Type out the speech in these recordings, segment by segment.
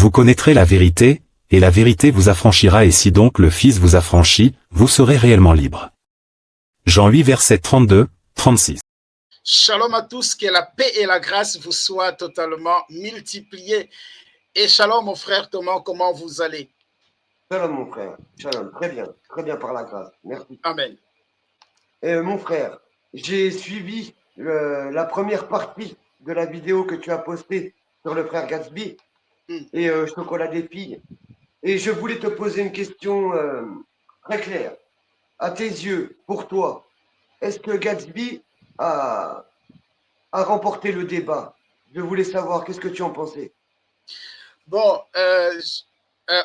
Vous connaîtrez la vérité, et la vérité vous affranchira, et si donc le Fils vous affranchit, vous serez réellement libre. Jean 8 verset 32, 36. Shalom à tous, que la paix et la grâce vous soient totalement multipliées. Et shalom mon frère Thomas, comment vous allez? Shalom mon frère, shalom, très bien par la grâce, merci. Amen. Mon frère, j'ai suivi la première partie de la vidéo que tu as postée sur le frère Gatsby et Chocolat des filles. Et je voulais te poser une question très claire. À tes yeux, pour toi, est-ce que Gatsby a remporté le débat? Je voulais savoir, qu'est-ce que tu en pensais? Bon,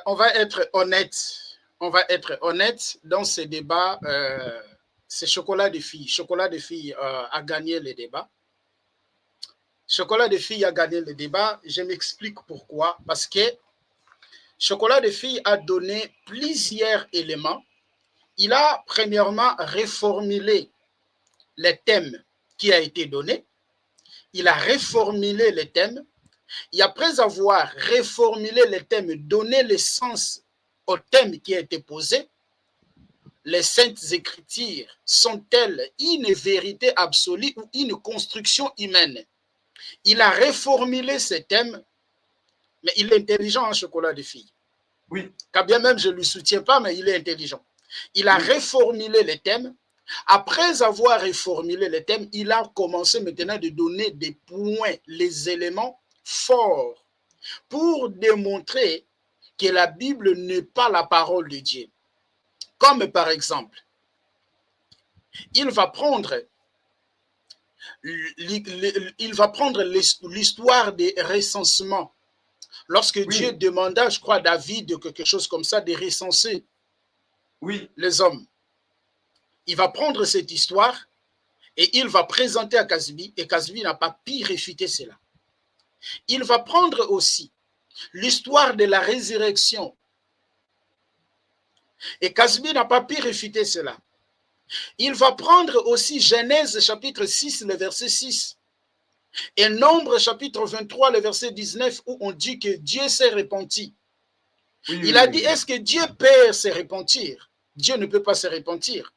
on va être honnête. On va être honnête dans ces débats. C'est Chocolat des filles. Chocolat des filles a gagné le débat. Chocolat des filles a gagné le débat. Je m'explique pourquoi. Parce que Chocolat des filles a donné plusieurs éléments. Il a premièrement reformulé les thèmes qui a été donné. Il a reformulé les thèmes. Et après avoir reformulé les thèmes, donné le sens au thème qui a été posé, les saintes écritures sont-elles une vérité absolue ou une construction humaine? Il a reformulé ces thèmes, mais il est intelligent, Chocolat de fille. Oui. Quand bien même je ne le soutiens pas, mais il est intelligent. Il a reformulé les thèmes. Après avoir reformulé les thèmes, il a commencé maintenant de donner des points, les éléments forts pour démontrer que la Bible n'est pas la parole de Dieu. Comme par exemple, il va prendre l'histoire des recensements. Lorsque Dieu demanda, je crois, à David, quelque chose comme ça, de recenser les hommes. Il va prendre cette histoire et il va présenter à Gatsby, et Gatsby n'a pas pu réfuter cela. Il va prendre aussi l'histoire de la résurrection. Et Gatsby n'a pas pu réfuter cela. Il va prendre aussi Genèse chapitre 6, le verset 6. Et Nombre chapitre 23, le verset 19, où on dit que Dieu s'est repenti. Il a dit, est-ce que Dieu peut se repentir? Dieu ne peut pas se repentir.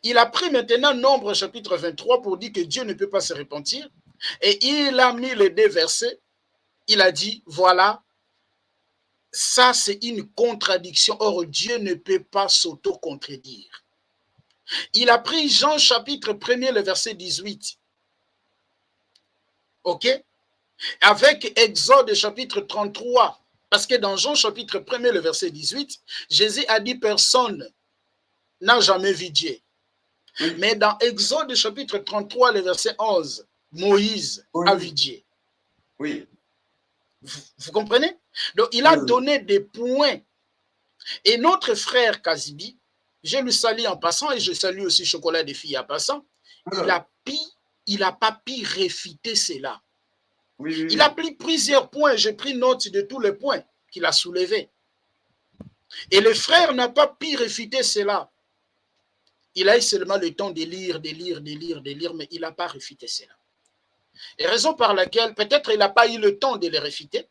Il a pris maintenant Nombre chapitre 23 pour dire que Dieu ne peut pas se repentir. Et il a mis les deux versets. Il a dit, voilà, ça c'est une contradiction. Or, Dieu ne peut pas s'auto-contredire. Il a pris Jean chapitre 1er, le verset 18. OK? Avec Exode chapitre 33. Parce que dans Jean chapitre 1er, le verset 18, Jésus a dit, personne n'a jamais vu Dieu. Mais dans Exode chapitre 33, le verset 11, Moïse a vu Dieu. Oui. Vous comprenez? Donc, il a donné des points. Et notre frère Gatsby, je le salue en passant, et je salue aussi Chocolat des filles en passant, il n'a pas pu réfuter cela. Il a pris plusieurs points, j'ai pris note de tous les points qu'il a soulevés. Et le frère n'a pas pu réfuter cela. Il a eu seulement le temps de lire, mais il n'a pas réfuté cela. Et raison par laquelle, peut-être il n'a pas eu le temps de les réfuter,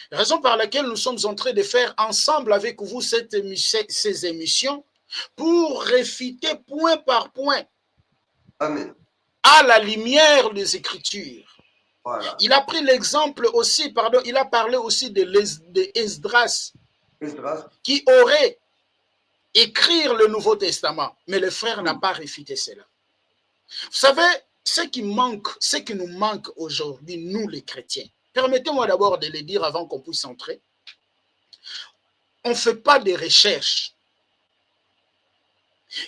raison par laquelle nous sommes en train de faire ensemble avec vous ces émissions pour réfuter point par point. Amen. À la lumière des Écritures. Voilà. Il a pris l'exemple aussi, il a parlé aussi de Esdras, qui aurait écrit le Nouveau Testament, mais le frère n'a pas réfuté cela. Vous savez, ce qui nous manque aujourd'hui, nous les chrétiens, permettez-moi d'abord de le dire avant qu'on puisse entrer, on ne fait pas de recherches.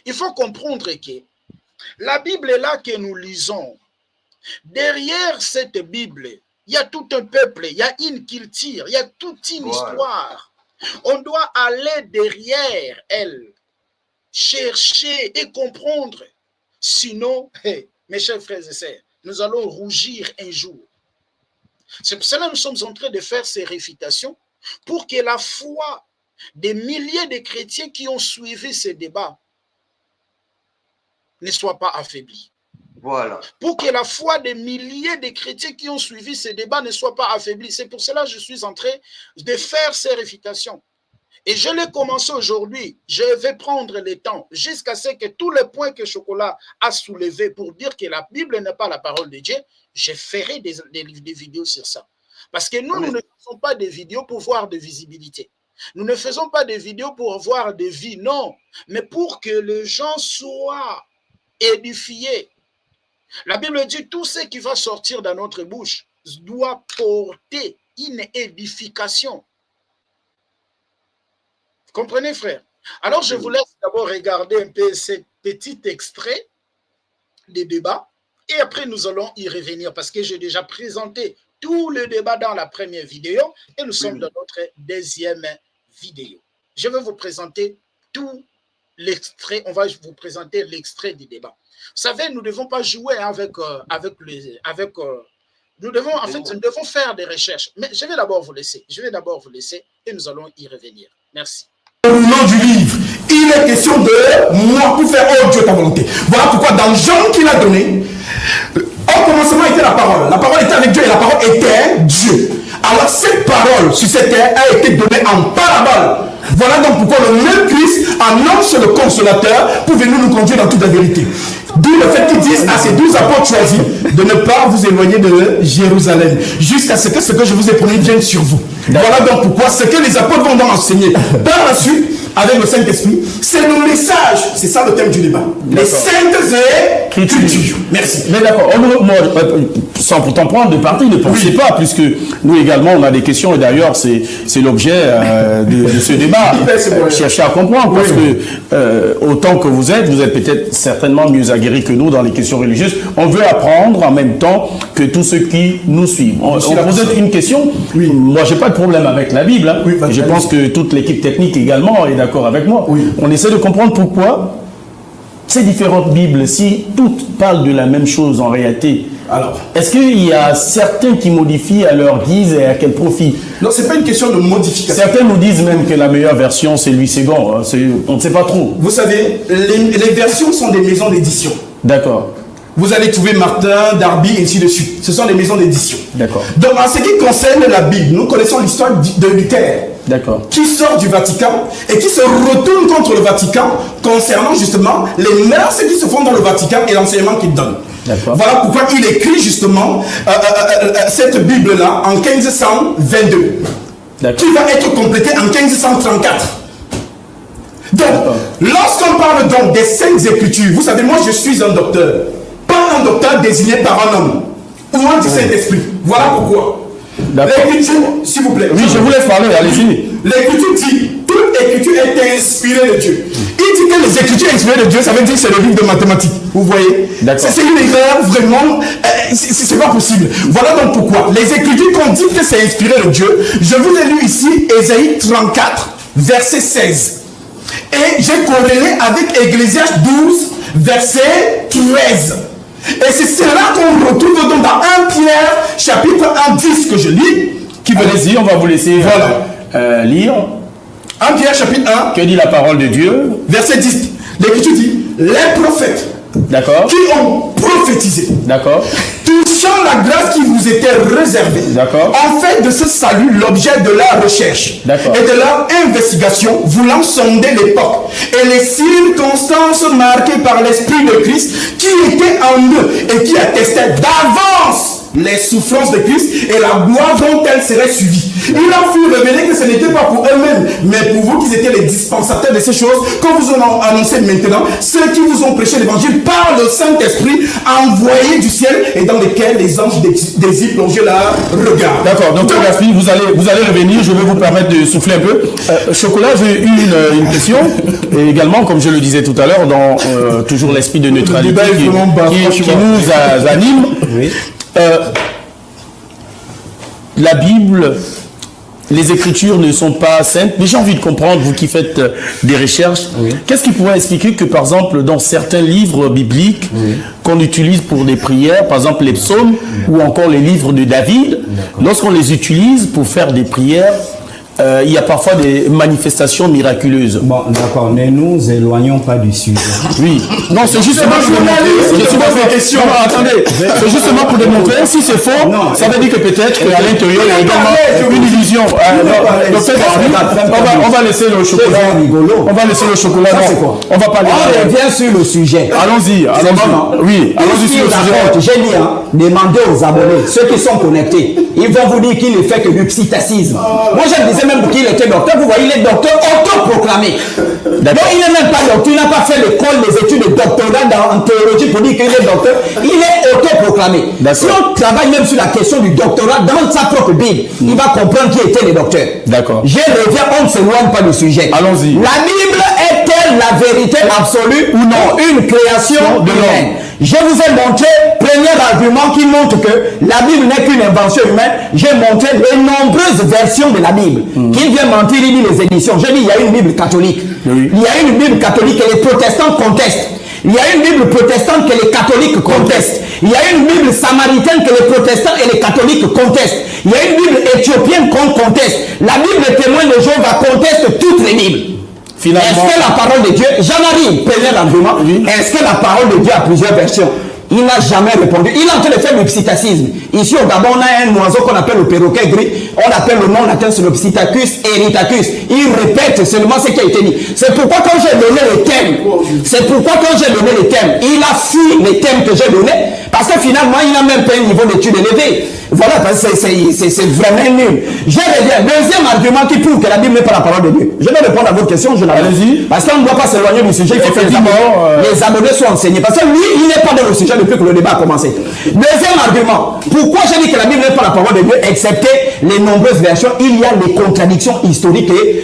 Il faut comprendre que la Bible est là que nous lisons. Derrière cette Bible, il y a tout un peuple, il y a une culture, il y a toute une histoire. On doit aller derrière elle, chercher et comprendre. Sinon, mes chers frères et sœurs, nous allons rougir un jour. C'est pour cela que nous sommes en train de faire ces réfutations pour que la foi des milliers de chrétiens qui ont suivi ces débats ne soit pas affaiblie. Voilà. Pour que la foi des milliers de chrétiens qui ont suivi ces débats ne soit pas affaiblie. C'est pour cela que je suis en train de faire ces réfutations. Et je l'ai commencé aujourd'hui. Je vais prendre le temps jusqu'à ce que tous les points que Chocolat a soulevés pour dire que la Bible n'est pas la parole de Dieu, je ferai des vidéos sur ça. Parce que nous, nous ne faisons pas des vidéos pour voir de visibilité. Nous ne faisons pas des vidéos pour voir des vies, non. Mais pour que les gens soient édifiés. La Bible dit tout ce qui va sortir de notre bouche doit porter une édification. Vous comprenez, frère? Alors, je vous laisse d'abord regarder un peu ce petit extrait des débats et après, nous allons y revenir parce que j'ai déjà présenté tout le débat dans la première vidéo et nous sommes dans notre deuxième vidéo. Je vais vous présenter tout l'extrait, on va vous présenter l'extrait du débat. Vous savez, nous ne devons pas jouer nous devons faire des recherches. Mais je vais d'abord vous laisser. Et nous allons y revenir. Merci. Au nom du livre, il est question de moi pour faire oh Dieu ta volonté. Voilà pourquoi dans Jean qu'il a donné, au commencement était la parole était avec Dieu et la parole était Dieu. Alors cette parole sur cette terre a été donnée en parabole. Voilà donc pourquoi le même Christ annonce le consolateur pour venir nous conduire dans toute la vérité. D'où le fait qu'ils disent à ces 12 apôtres choisis de ne pas vous éloigner de Jérusalem jusqu'à ce que je vous ai promis vienne sur vous. Voilà donc pourquoi ce que les apôtres vont donc enseigner par la suite avec le Saint-Esprit, c'est le message. C'est ça le thème du débat. Les saintes écritures. Merci. Mais d'accord, sans pourtant prendre de parti, ne pensez pas, puisque nous également on a des questions et d'ailleurs c'est l'objet de ce débat. Cherchez à comprendre parce que autant que vous êtes peut-être certainement mieux aguerris que nous dans les questions religieuses. On veut apprendre en même temps que tous ceux qui nous suivent. On pose une question. Oui. Moi j'ai pas de problème avec la Bible. Hein. Oui, je pense que toute l'équipe technique également est d'accord avec moi. Oui. On essaie de comprendre pourquoi ces différentes Bibles, si toutes parlent de la même chose en réalité, alors, est-ce qu'il y a certains qui modifient à leur guise et à quel profit? Non, c'est pas une question de modification. Certains nous disent même que la meilleure version, c'est Louis II. On ne sait pas trop. Vous savez, les versions sont des maisons d'édition. D'accord. Vous allez trouver Martin, Darby, et ainsi de suite. Ce sont des maisons d'édition. D'accord. Donc, en ce qui concerne la Bible, nous connaissons l'histoire de Luther. D'accord. Qui sort du Vatican et qui se retourne contre le Vatican concernant justement les mœurs qui se font dans le Vatican et l'enseignement qu'il donne. Voilà pourquoi il écrit justement cette Bible-là en 1522, qui va être complétée en 1534. Donc, lorsqu'on parle donc des Saintes Écritures, vous savez, moi je suis un docteur, pas un docteur désigné par un homme ou un du Saint-Esprit. Voilà pourquoi. L'écriture, s'il vous plaît. Oui, je vous laisse parler, allez-y. L'écriture dit, toute écriture est inspirée de Dieu. Il dit que les écritures inspirées de Dieu, ça veut dire que c'est le livre de mathématiques. Vous voyez? C'est une erreur vraiment, c'est pas possible. Voilà donc pourquoi. Les écritures qu'on dit que c'est inspiré de Dieu, je vous ai lu ici Ésaïe 34, verset 16. Et j'ai corrélé avec Ecclésiaste 12, verset 13. Et c'est cela qu'on retrouve donc dans 1 Pierre, chapitre 1, 10 que je lis. Allez-y, on va vous laisser lire. 1 Pierre, chapitre 1. Que dit la parole de Dieu? Verset 10. L'Écriture dit, les prophètes qui ont prophétisé, touchant la grâce qui vous était réservée, ont fait de ce salut l'objet de la recherche et de leur investigation, voulant sonder l'époque et les circonstances marquées par l'Esprit de Christ qui était en eux et qui attestait d'avance les souffrances de Christ et la gloire dont elles seraient suivies. Il en fut révélé que ce n'était pas pour eux-mêmes, mais pour vous qui étiez les dispensateurs de ces choses, qu'on vous en a annoncé maintenant, ceux qui vous ont prêché l'évangile par le Saint-Esprit envoyé du ciel et dans lesquels les anges désirent plonger leur regard. D'accord, donc Gaspille, vous allez revenir, je vais vous permettre de souffler un peu. Chocolat, j'ai une question, et également, comme je le disais tout à l'heure, dans toujours l'esprit de neutralité qui nous anime. Oui. La Bible, les Écritures ne sont pas saintes, mais j'ai envie de comprendre, vous qui faites des recherches, qu'est-ce qui pourrait expliquer que, par exemple, dans certains livres bibliques qu'on utilise pour des prières, par exemple les psaumes ou encore les livres de David, lorsqu'on les utilise pour faire des prières, il y a parfois des manifestations miraculeuses. Bon, d'accord, ne nous éloignons pas du sujet. Oui. Non, c'est justement pour démontrer. Attendez, c'est justement pour démontrer. Si c'est faux, non, ça veut dire que peut-être qu'à l'intérieur, il y a également une illusion. On va laisser le chocolat. On va laisser le chocolat. On va parler. On revient sur le sujet. Allons-y. Oui, allons-y sur le sujet. J'ai dit, demandez aux abonnés, ceux qui sont connectés, ils vont vous dire qu'il ne fait que du psittacisme. Moi, je me disais même qu'il était docteur. Vous voyez, il est docteur autoproclamé. Donc, il n'est même pas docteur. Il n'a pas fait l'école, les études de doctorat en théologie pour dire qu'il est docteur. Il est autoproclamé. Si on travaille même sur la question du doctorat dans sa propre Bible, il va comprendre qui étaient les docteurs. D'accord. Je reviens, on ne s'éloigne pas du sujet. Allons-y. La Bible est-elle la vérité absolue ou non? Une création de l'homme. Je vous ai montré, premier argument qui montre que la Bible n'est qu'une invention humaine. J'ai montré les nombreuses versions de la Bible. Qui vient mentir, il dit les éditions. J'ai dit, il y a une Bible catholique. Oui. Il y a une Bible catholique que les protestants contestent. Il y a une Bible protestante que les catholiques contestent. Il y a une Bible samaritaine que les protestants et les catholiques contestent. Il y a une Bible éthiopienne qu'on conteste. La Bible témoin de Jéhovah conteste toutes les Bibles. Est-ce que la parole de Dieu, Jean-Marie, premier argument, est-ce que la parole de Dieu a plusieurs versions? Il n'a jamais répondu. Il est en train de faire le psittacisme. Ici au Gabon, on a un oiseau qu'on appelle le perroquet gris. On appelle le nom latin, c'est le Psittacus eritacus. Il répète seulement ce qui a été dit. C'est pourquoi quand j'ai donné les thèmes, il a fui les thèmes que j'ai donnés, parce que finalement, il n'a même pas un niveau d'études élevé. Voilà, parce que c'est vraiment nul. Je reviens. Deuxième argument qui prouve que la Bible n'est pas la parole de Dieu. Je vais répondre à votre question, je l'avais dit. Parce qu'on ne doit pas s'éloigner du sujet. Il faut que les abonnés soient enseignés. Parce que lui, il n'est pas dans le sujet depuis que le débat a commencé. Deuxième argument. Pourquoi j'ai dit que la Bible n'est pas la parole de Dieu, excepté les nombreuses versions, il y a des contradictions historiques et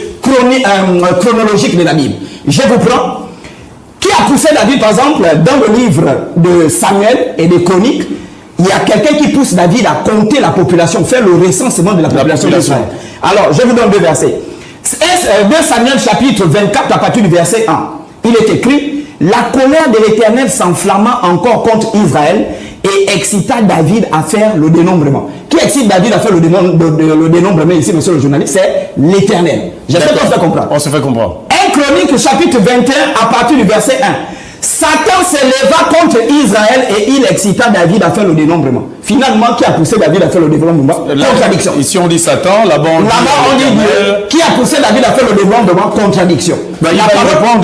chronologiques de la Bible. Je vous prends. Qui a poussé David, par exemple, dans le livre de Samuel et des Chroniques? Il y a quelqu'un qui pousse David à compter la population, faire le recensement de la population d'Israël. Alors, je vous donne deux versets. 2 Samuel chapitre 24 à partir du verset 1. Il est écrit, la colère de l'Éternel s'enflamma encore contre Israël et excita David à faire le dénombrement. Qui excite David à faire le dénombrement ici, monsieur le journaliste? C'est l'Éternel. J'espère qu'on se fait comprendre. On se fait comprendre. 1 Chronique chapitre 21 à partir du verset 1. Satan s'éleva contre Israël et il excita David à faire le dénombrement. Finalement, qui a poussé David à faire le dénombrement? Contradiction. Ici on dit Satan, là-bas on dit Dieu. Qui a poussé David à faire le dénombrement? Contradiction. La parole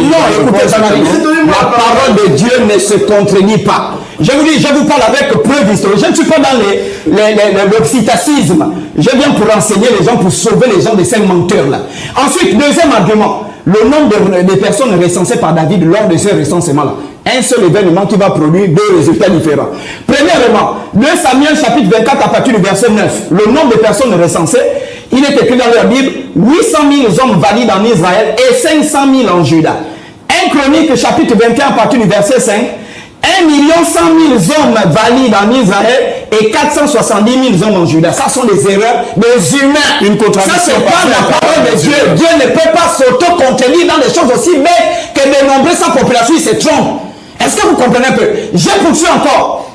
de Dieu ne se contredit pas. Je vous dis, je vous parle avec preuve historique. Je ne suis pas dans le psittacisme. Je viens pour enseigner les gens, pour sauver les gens de ces menteurs-là. Ensuite, deuxième argument. Le nombre de personnes recensées par David lors de ce recensement-là. Un seul événement qui va produire deux résultats différents. Premièrement, 2 Samuel chapitre 24 à partir du verset 9. Le nombre de personnes recensées, il est écrit dans la Bible, 800 000 hommes valides en Israël et 500 000 en Juda. 1 Chronique chapitre 21 à partir du verset 5. 1 100 000 hommes valides en Israël et 470 000 hommes en Juda. Ça sont des erreurs des humains. Une contradiction. Ça, c'est pas la parole de Dieu. Dieu ne peut pas s'auto-contenir dans des choses aussi bêtes que de dénombrer sa population. Il se trompe. Est-ce que vous comprenez un peu? Je poursuis encore.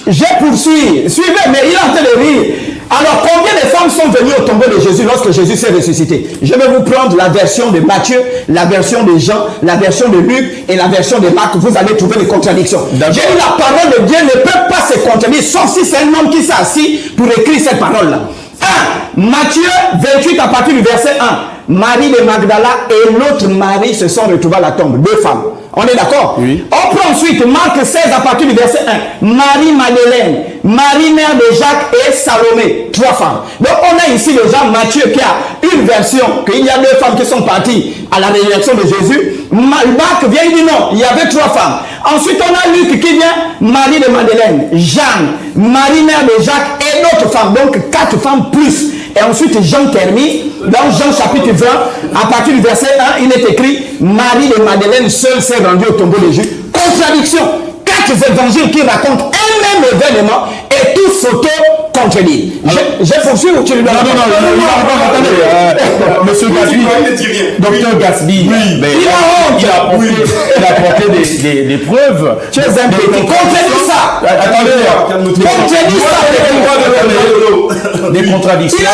Je poursuis. Suivez, mais il est en train de rire. Alors, combien de femmes sont venues au tombeau de Jésus lorsque Jésus s'est ressuscité? Je vais vous prendre la version de Matthieu, la version de Jean, la version de Luc et la version de Marc. Vous allez trouver les contradictions. J'ai dit la parole de Dieu ne peut pas se contredire, sauf si c'est un homme qui s'est assis pour écrire cette parole-là. 1. Matthieu 28 à partir du verset 1. Marie de Magdala et l'autre Marie se sont retrouvés à la tombe. Deux femmes. On est d'accord? Oui. On prend ensuite Marc 16 à partir du verset 1. Marie-Madeleine, Marie mère de Jacques et Salomé. Trois femmes. Donc on a ici déjà Matthieu qui a une version, qu'il y a deux femmes qui sont parties à la résurrection de Jésus. Marc vient, il dit non, il y avait trois femmes. Ensuite on a Luc qui vient, Marie de Madeleine, Jeanne, Marie mère de Jacques et d'autres femmes. Donc quatre femmes plus. Et ensuite Jean termine, dans Jean chapitre 20, à partir du verset 1, il est écrit, Marie de Madeleine seule s'est rendue au tombeau de Jésus. Contradiction. Quatre évangiles qui racontent un même événement et tous contredire. J'ai poursuivi ou tu lui donnes? Non, monsieur Gatsby, docteur Gatsby, il a apporté des preuves. Tu es un petit. Contredis ça. Attendez, contredis ça. Des contradictions.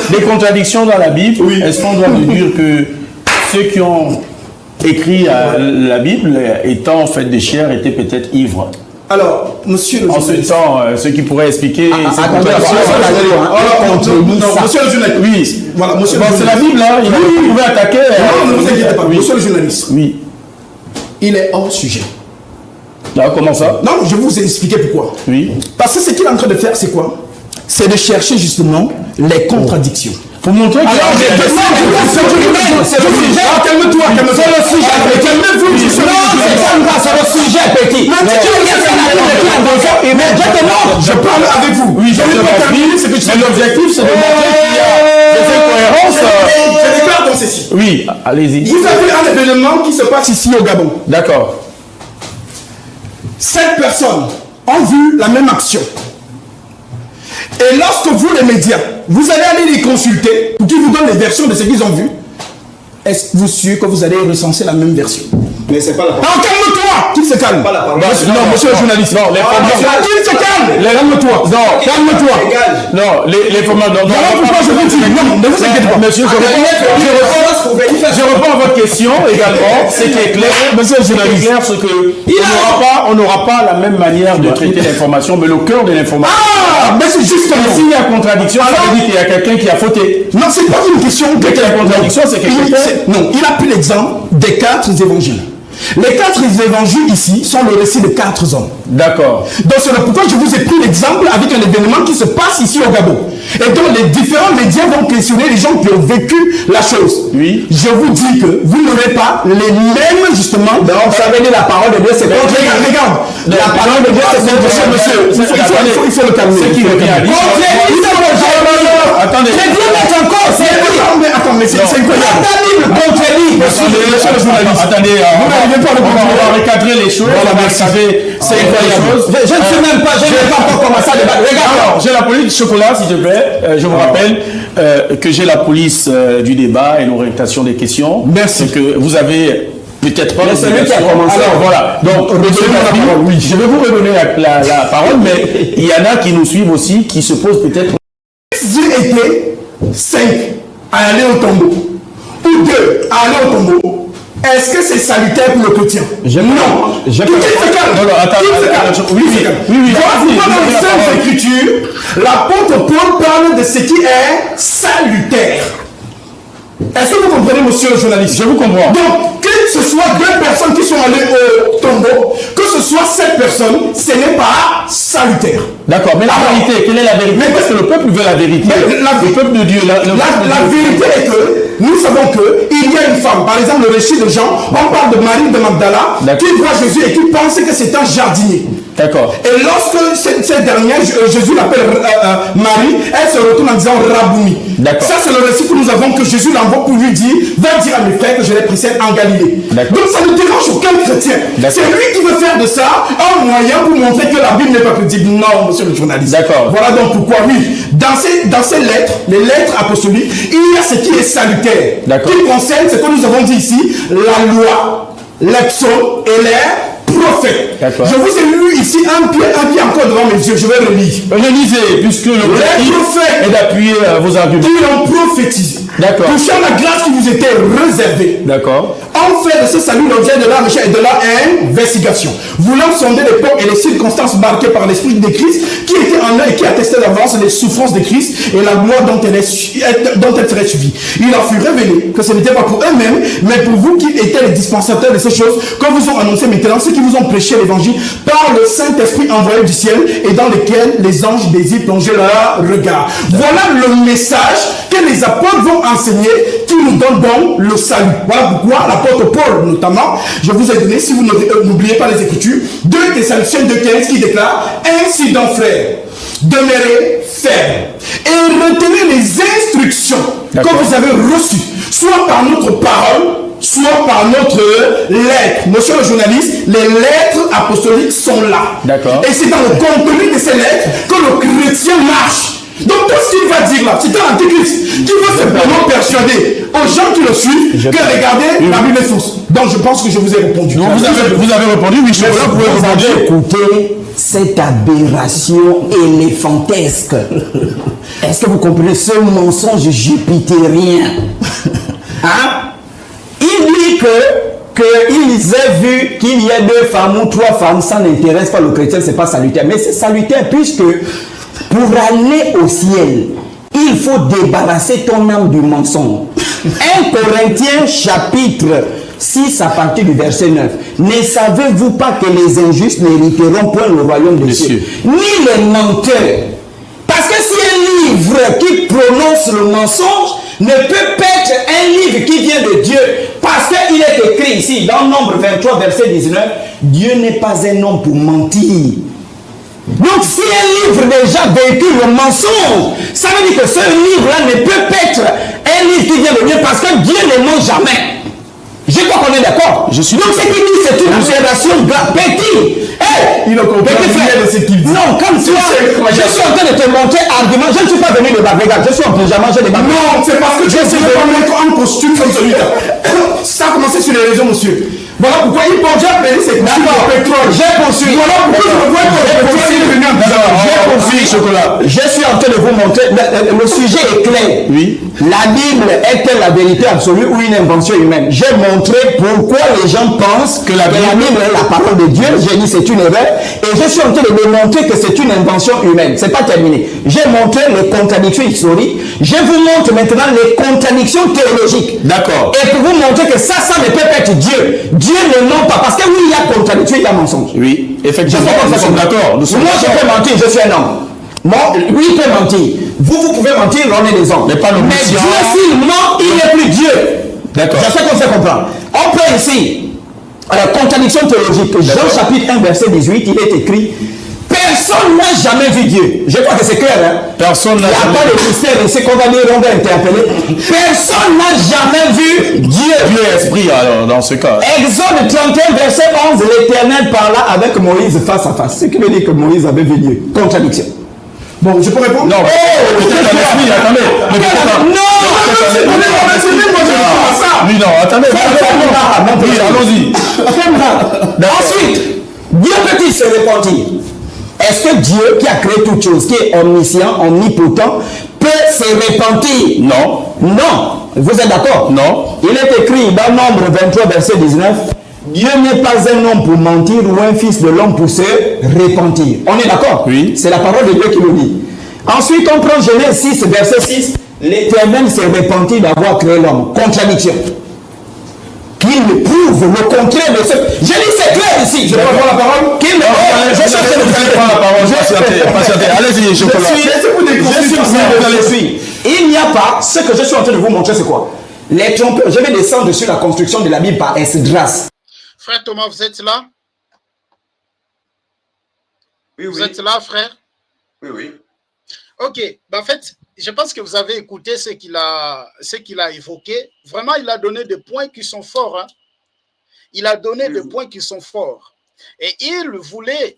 Des contradictions dans la Bible. Est-ce qu'on doit nous dire que ceux qui ont écrit la Bible, étant faits de chair, étaient peut-être ivres? Alors, monsieur le journaliste. En ce temps, ce qui pourrait expliquer. Monsieur le journaliste. Oui. Voilà, monsieur le journaliste. C'est la Bible, hein. Il pouvait attaquer. Non, ne vous inquiétez pas. Monsieur le journaliste. Oui. Il est hors sujet. Alors, comment ça? Non, je vais vous expliquer pourquoi. Oui. Parce que ce qu'il est en train de faire, c'est quoi? C'est de chercher justement les contradictions. Pour montrer que... Alors, c'est le sujet. Calme-toi, calme-toi. C'est le sujet. Calmez-vous. Non, c'est le sujet, petit. Je parle avec vous. Oui, je vais pas terminer. Mais l'objectif, c'est de montrer qu'il y a des incohérences. Je déclare dans ceci. Oui, allez-y. Vous avez un événement qui se passe ici au Gabon. D'accord. 7 personnes ont vu la même action. Et lorsque vous, les médias, vous allez aller les consulter pour qu'ils vous donnent les versions de ce qu'ils ont vu, est-ce que vous sûr que vous allez recenser la même version? Mais c'est pas la parole. Alors calme-toi! Qui se calme? Pas la parole. Non, monsieur le journaliste. Non, l'information. Qui se calme? Calme-toi. Non, calme-toi. Non, l'information. Voilà pourquoi je vous dis. Non, ne vous inquiétez pas. Monsieur, je réponds à votre question également. Ce qui est clair, monsieur le journaliste, c'est que on n'aura pas la même manière de traiter l'information, mais le cœur de l'information. Ah, mais c'est justement. S'il y a contradiction, ça veut dire qu'il y a quelqu'un qui a fauté. Non, c'est pas une question. Dès qu'il y a contradiction, c'est quelqu'un. Non, il a pris l'exemple des 4 évangiles. Les 4 évangiles ici sont le récit de 4 hommes. D'accord. Donc c'est pourquoi je vous ai pris l'exemple avec un événement qui se passe ici au Gabon. Et donc les différents médias vont questionner les gens qui ont vécu la chose. Oui. Je vous dis que vous n'aurez pas les mêmes justement. Donc ça veut dire la parole de Dieu, c'est contre. Regarde. La parole de Dieu, c'est contre. Monsieur, il faut le calmer. Ce qui revient à dire. Attendez. Je viens mettre encore. Attends, mais c'est incroyable. La Bible contredit. Attendez, on va recadrer les choses. C'est incroyable. Je ne sais même pas, je n'ai pas encore commencé à débattre. Regarde, j'ai la police du chocolat, s'il te plaît. Je vous rappelle que j'ai la police du débat et l'orientation des questions. Merci. Que vous avez peut-être pas. C'est lui qui a commencé. Alors voilà. Donc, oui, je vais vous redonner la parole, mais il y en a qui nous suivent aussi, qui se posent peut-être. S'ils étaient 5 à aller au tombeau, ou 2 à aller au tombeau, est-ce que c'est salutaire pour le chrétien? Non. Qui se calme? Non, attends. Oui. Dans les Saintes Écritures, l'apôtre Paul parle de ce qui est salutaire. Est-ce que vous comprenez, monsieur le journaliste? Je vous comprends. Donc, que ce soit 2 personnes qui sont allées au tombeau, que ce soit 7 personnes, ce n'est pas salutaire. D'accord, mais la vérité, quelle est la vérité? Parce que le peuple veut la vérité. Le peuple de Dieu. La vérité est que nous savons qu'il y a une femme, par exemple le récit de Jean, on parle de Marie de Magdala, qui voit Jésus et qui pense que c'est un jardinier. D'accord. Et lorsque cette dernière, Jésus l'appelle Marie, elle se retourne en disant Rabouni. Ça, c'est le récit que nous avons, que Jésus l'envoie pour lui dire, va dire à mes frères que je les précède en Galilée. Donc ça ne dérange aucun chrétien. C'est lui qui veut faire de ça un moyen pour montrer que la Bible n'est pas crédible. Non, monsieur le journaliste. D'accord. Voilà donc pourquoi, oui, dans ces lettres, les lettres apostoliques, il y a ce qui est salutaire, qui concerne ce que nous avons dit ici, la loi, les psaumes et les prophètes. Je vous ai lu ici un pied encore devant mes yeux, je vais relire. Relisez, puisque l'objectif est d'appuyer vos arguments. Qui ont prophétisé. Touchant la grâce qui vous était réservée. En fait de ce salut l'objet de la recherche et de la investigation. Voulant sonder l'époque et les circonstances marquées par l'esprit de Christ, qui était en eux et qui attestait d'avance les souffrances de Christ et la gloire dont elle serait suivie. Il en fut révélé que ce n'était pas pour eux-mêmes, mais pour vous qui étaient les dispensateurs de ces choses, que vous ont annoncé maintenant, ceux qui vous ont prêché l'évangile par le Saint-Esprit envoyé du ciel et dans lequel les anges désirent plonger leur regard. Voilà le message que les apôtres vont enseigner, qui nous donne donc le salut. Voilà pourquoi l'apôtre Paul, notamment, je vous ai donné, si vous n'oubliez pas les Écritures, 2 Thessaloniciens 2:15 qui déclare: ainsi donc, frères, demeurez fermes et retenez les instructions que vous avez reçues, soit par notre parole, soit par notre lettre. Monsieur le journaliste, les lettres apostoliques sont là. D'accord. Et c'est dans le contenu de ces lettres que le chrétien marche. Donc tout ce qu'il va dire là, c'est un antéchrist qui veut simplement persuader aux gens qui le suivent que regardez, la Bible est fausse. Donc je pense que je vous ai répondu. Donc, vous avez répondu, oui, Chocolat, vous pouvez répondre. Écoutez cette aberration éléphantesque. Est-ce que vous comprenez ce mensonge jupitérien? Hein? Il dit qu'ils aient vu qu'il y a 2 femmes ou 3 femmes, ça n'intéresse pas le chrétien, c'est pas salutaire. Mais c'est salutaire puisque pour aller au ciel, il faut débarrasser ton âme du mensonge. 1 Corinthiens chapitre 6 à partir du verset 9. Ne savez-vous pas que les injustes n'hériteront point le royaume des cieux, ni les menteurs? Parce que si un livre qui prononce le mensonge ne peut pas être un livre qui vient de Dieu, parce qu'il est écrit ici dans Nombre 23 verset 19, Dieu n'est pas un homme pour mentir. Donc si un livre déjà véhicule le mensonge, ça veut dire que ce livre-là ne peut pas être un livre qui vient de Dieu, parce que Dieu ne ment jamais. Je crois qu'on est d'accord. Donc ce qu'il dit, c'est une aberration petit. Il a compris de ce qu'il dit. Non, comme toi, je suis en train de te montrer argument. Je ne suis pas venu de Babéga, je suis en pyjama, je débat. Non, c'est parce que tu essaies de pas mettre un costume comme celui-là. Ça a commencé sur les réseaux, monsieur. Voilà pourquoi il peut déjà payer ses costumes de pétrole. J'ai poursuivi. Voilà pourquoi je vois que le pétrole est venu en pyjama. J'ai poursuivi, Chocolat. Je suis en train de vous montrer. Le sujet est clair. Oui. La Bible est-elle la vérité absolue ou une invention humaine? J'ai montré pourquoi les gens pensent que la Bible est la parole de Dieu. J'ai dit c'est une erreur. Et je suis en train de démontrer que c'est une invention humaine. C'est pas terminé. J'ai montré les contradictions historiques. Je vous montre maintenant les contradictions théologiques. D'accord. Et pour vous montrer que ça ne peut pas être Dieu. Dieu ne ment pas. Parce que oui, il y a contradiction, il y a mensonge. Oui, effectivement. Nous sommes d'accord. Moi, je peux mentir, je suis un homme. Moi, lui, il peut mentir. Vous pouvez mentir, on est des hommes. Mais pas nos Mais Dieu, s'il ment, il n'est plus Dieu. D'accord. J'espère qu'on fait comprendre. On prend ici contradiction théologique. Jean chapitre 1, verset 18, il est écrit: personne n'a jamais vu Dieu. Je crois que c'est clair. Hein? Personne n'a jamais vu. Il n'y a pas de mystère ici qu'on va dire, on va interpeller. Personne n'a jamais vu Dieu. Dieu est esprit, alors, dans ce cas. Exode 31, verset 11, l'Éternel parla avec Moïse face à face. Ce qui veut dire que Moïse avait vu Dieu. Contradiction. Bon, je peux répondre? Non, peut-être un esprit, attendez. Oui, non, attendez. Oui, allons-y. Ensuite, Dieu peut-il se repentir? Est-ce que Dieu, qui a créé toute chose, qui est omniscient, omnipotent, peut se repentir? Non. Non. Vous êtes d'accord? Non. Il est écrit dans Nombre 23, verset 19, Dieu n'est pas un homme pour mentir ou un fils de l'homme pour se repentir. On est d'accord? Oui. C'est la parole de Dieu qui le dit. Ensuite, on prend Genèse 6, verset 6. L'Éternel s'est repenti d'avoir créé l'homme. Contradiction. Qu'il me prouve le contraire de ce... Je dis c'est clair ici. Je peux prendre la parole? Qu'il me prouve... Je suis en train de prendre la parole. Patientez. Allez-y, Chocolat. Je suis. Il n'y a pas... Ce que je suis en train de vous montrer, c'est quoi? Les trompeurs. Je vais descendre sur la construction de la Bible par Esdras. Frère Thomas, vous êtes là? Oui, vous êtes là, frère? Oui, oui. Ok, en fait, je pense que vous avez écouté ce qu'il a évoqué. Vraiment, il a donné des points qui sont forts. Hein. Il a donné des points qui sont forts. Et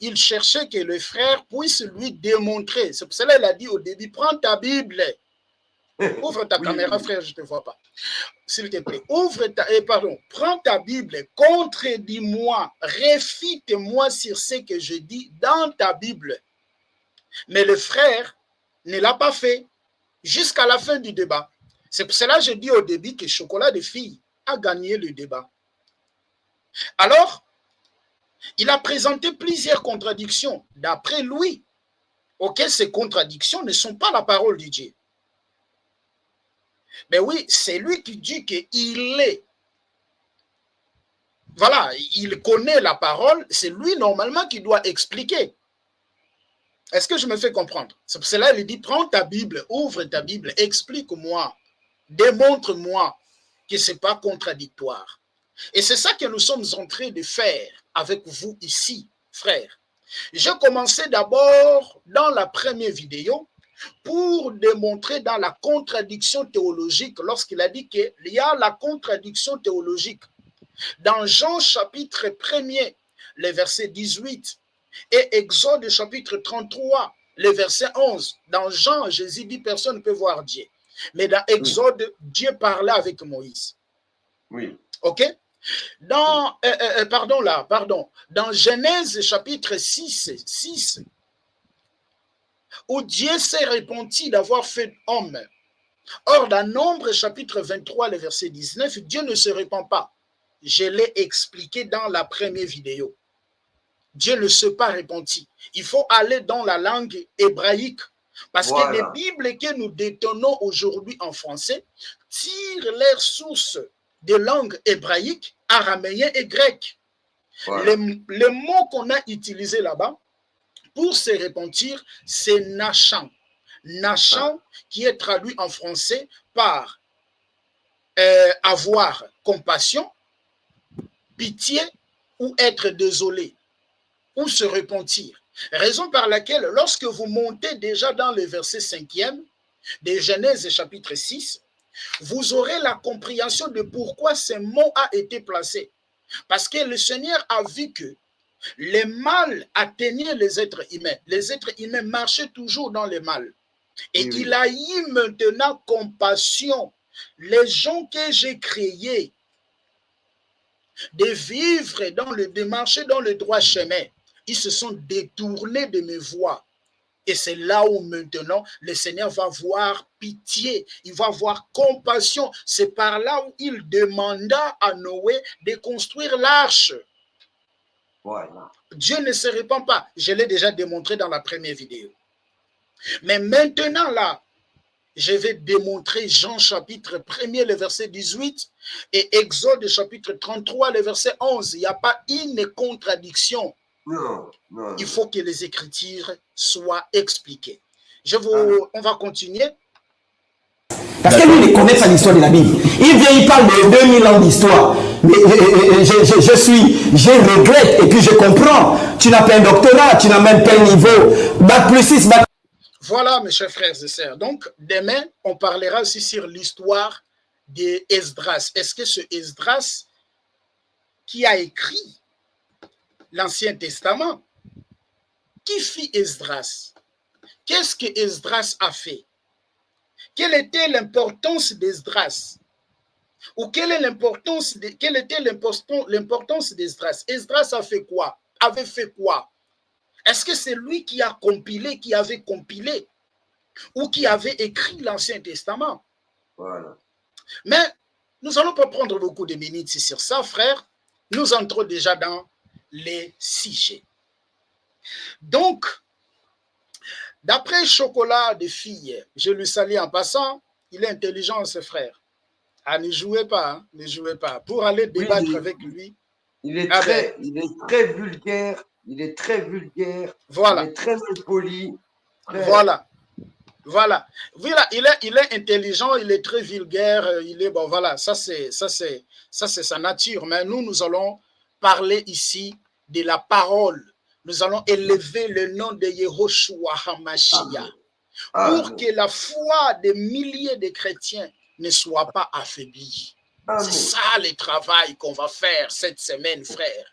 il cherchait que le frère puisse lui démontrer. C'est pour cela qu'il a dit au début, prends ta Bible. Ouvre ta caméra, frère, je ne te vois pas. S'il te plaît, prends ta Bible, contredis-moi, réfute-moi sur ce que je dis dans ta Bible. Mais le frère ne l'a pas fait jusqu'à la fin du débat. C'est pour cela que je dis au début que Chocolat de Fille a gagné le débat. Alors, il a présenté plusieurs contradictions, d'après lui, auxquelles ces contradictions ne sont pas la parole de Dieu. Mais oui, c'est lui qui dit qu'il est. Voilà, il connaît la parole, c'est lui normalement qui doit expliquer. Est-ce que je me fais comprendre? C'est pour cela qu'il dit, prends ta Bible, ouvre ta Bible, explique-moi, démontre-moi que ce n'est pas contradictoire. Et c'est ça que nous sommes en train de faire avec vous ici, frères. J'ai commencé d'abord dans la première vidéo pour démontrer dans la contradiction théologique, lorsqu'il a dit qu'il y a la contradiction théologique. Dans Jean chapitre 1er, les versets 18, et Exode chapitre 33, le verset 11. Dans Jean, Jésus dit personne ne peut voir Dieu. Mais dans Exode, Dieu parlait avec Moïse. Oui. OK? Dans, dans Genèse chapitre 6, où Dieu s'est repenti d'avoir fait homme. Or, dans Nombre chapitre 23, le verset 19, Dieu ne se répand pas. Je l'ai expliqué dans la première vidéo. Dieu ne s'est pas repenti. Il faut aller dans la langue hébraïque. Parce que les Bibles que nous détenons aujourd'hui en français tirent leur source de langue hébraïque, araméen et grec. Les mots qu'on a utilisés là-bas pour se repentir, c'est Nachan. Nachan qui est traduit en français par avoir compassion, pitié ou être désolé ou se repentir. Raison par laquelle, lorsque vous montez déjà dans le verset 5e de Genèse chapitre 6, vous aurez la compréhension de pourquoi ce mot a été placé. Parce que le Seigneur a vu que le mal atteignait les êtres humains. Les êtres humains marchaient toujours dans le mal. Et il a eu maintenant compassion. Les gens que j'ai créés de vivre de marcher dans le droit chemin, ils se sont détournés de mes voies. Et c'est là où maintenant le Seigneur va voir pitié, il va voir compassion. C'est par là où il demanda à Noé de construire l'arche. Voilà. Dieu ne se répand pas. Je l'ai déjà démontré dans la première vidéo. Mais maintenant là, je vais démontrer Jean chapitre 1er, le verset 18 et Exode chapitre 33, le verset 11. Il n'y a pas une contradiction. Non, non. Il faut que les Écritures soient expliquées. On va continuer. Parce que lui, il connaît pas l'histoire de la Bible. Il vient, il parle de 2000 ans d'histoire. Mais je regrette et puis je comprends. Tu n'as pas un doctorat, tu n'as même pas un niveau. Bac plus 6, bac. Voilà, mes chers frères et sœurs. Donc, demain, on parlera aussi sur l'histoire d'Esdras. Est-ce que ce Esdras qui a écrit l'Ancien Testament, qui fit Esdras? Qu'est-ce que Esdras a fait? Quelle était l'importance d'Esdras? Ou quelle était l'importance d'Esdras? Esdras a fait quoi? Avait fait quoi? Est-ce que c'est lui qui a compilé, qui avait compilé, ou qui avait écrit l'Ancien Testament? Voilà. Mais nous n'allons pas prendre beaucoup de minutes sur ça, frère. Nous entrons déjà dans les sujets. Donc, d'après Chocolat de Fille, je le salue en passant, il est intelligent, ce frère. Ah, ne jouez pas, hein, ne jouez pas. Pour aller débattre avec lui. Il est très vulgaire. Il est très vulgaire. Voilà. Il est très mal poli. Voilà. Voilà. Voilà. Il est intelligent, il est très vulgaire, il est bon, voilà, ça c'est sa nature. Mais nous allons parler ici de la parole. Nous allons élever le nom de Yehoshua HaMashiach pour que la foi des milliers de chrétiens ne soit pas affaiblie. C'est ça le travail qu'on va faire cette semaine, frère.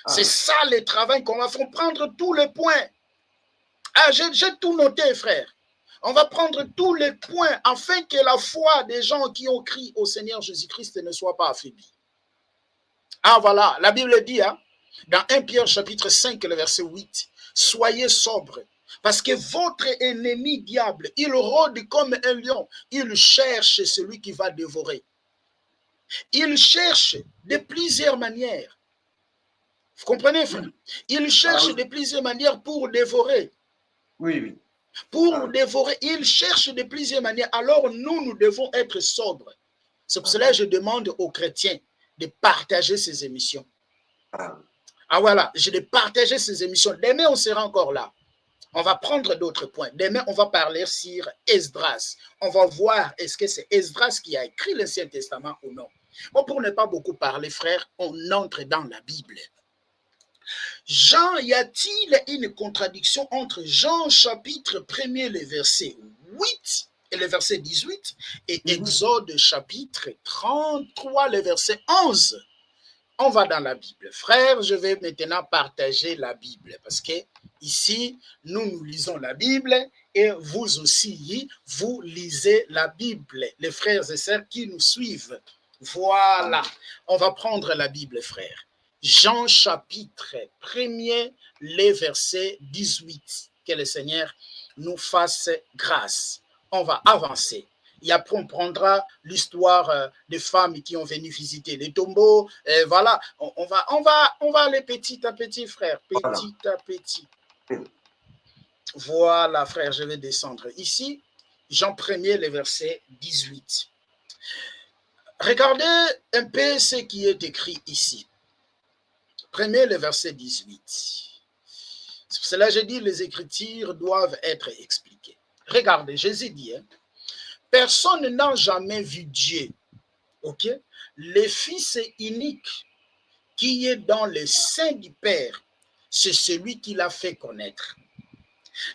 C'est ça le travail qu'on va faire. Prendre tous les points. Ah, j'ai tout noté, frère. On va prendre tous les points afin que la foi des gens qui ont crié au Seigneur Jésus-Christ ne soit pas affaiblie. Ah, voilà, la Bible dit, hein, dans 1 Pierre chapitre 5, le verset 8, soyez sobres, parce que votre ennemi diable, il rôde comme un lion, il cherche celui qui va dévorer. Il cherche de plusieurs manières. Vous comprenez, frère? Il cherche de plusieurs manières pour dévorer. Oui, oui. Pour dévorer, il cherche de plusieurs manières. Alors, nous devons être sobres. C'est pour cela que je demande aux chrétiens de partager ces émissions. Ah voilà, je vais partager ces émissions. Demain, on sera encore là. On va prendre d'autres points. Demain, on va parler sur Esdras. On va voir est-ce que c'est Esdras qui a écrit l'Ancien Testament ou non. Bon, pour ne pas beaucoup parler, frère, on entre dans la Bible. Jean, y a-t-il une contradiction entre Jean chapitre 1er, le verset 8 et le verset 18 et Exode chapitre 33, le verset 11? On va dans la Bible. Frère, je vais maintenant partager la Bible parce que ici, nous lisons la Bible et vous aussi, vous lisez la Bible. Les frères et sœurs qui nous suivent. Voilà. On va prendre la Bible, frère. Jean chapitre 1er, les versets 18. Que le Seigneur nous fasse grâce. On va avancer. Et après, on prendra l'histoire des femmes qui ont venu visiter les tombeaux. Et voilà, on va aller petit à petit, frère. Petit à petit. Voilà, frère, je vais descendre ici. Jean 1er, le verset 18. Regardez un peu ce qui est écrit ici. Premier, le verset 18. C'est pour cela que j'ai dit les Écritures doivent être expliquées. Regardez, Jésus dit, hein, personne n'a jamais vu Dieu. Ok? Le Fils unique qui est dans le sein du Père, c'est celui qui l'a fait connaître.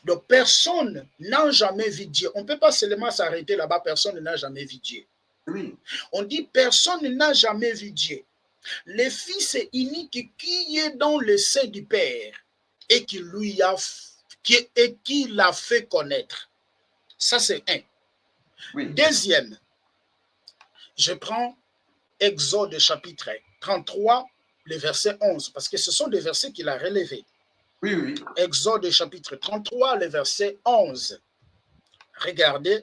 Donc, personne n'a jamais vu Dieu. On ne peut pas seulement s'arrêter là-bas, personne n'a jamais vu Dieu. Oui. On dit personne n'a jamais vu Dieu. Le Fils unique qui est dans le sein du Père et qui l'a fait connaître. Ça, c'est un. Oui. Deuxième, je prends Exode chapitre 33, le verset 11, parce que ce sont des versets qu'il a relevés. Oui, oui. Exode chapitre 33, le verset 11. Regardez,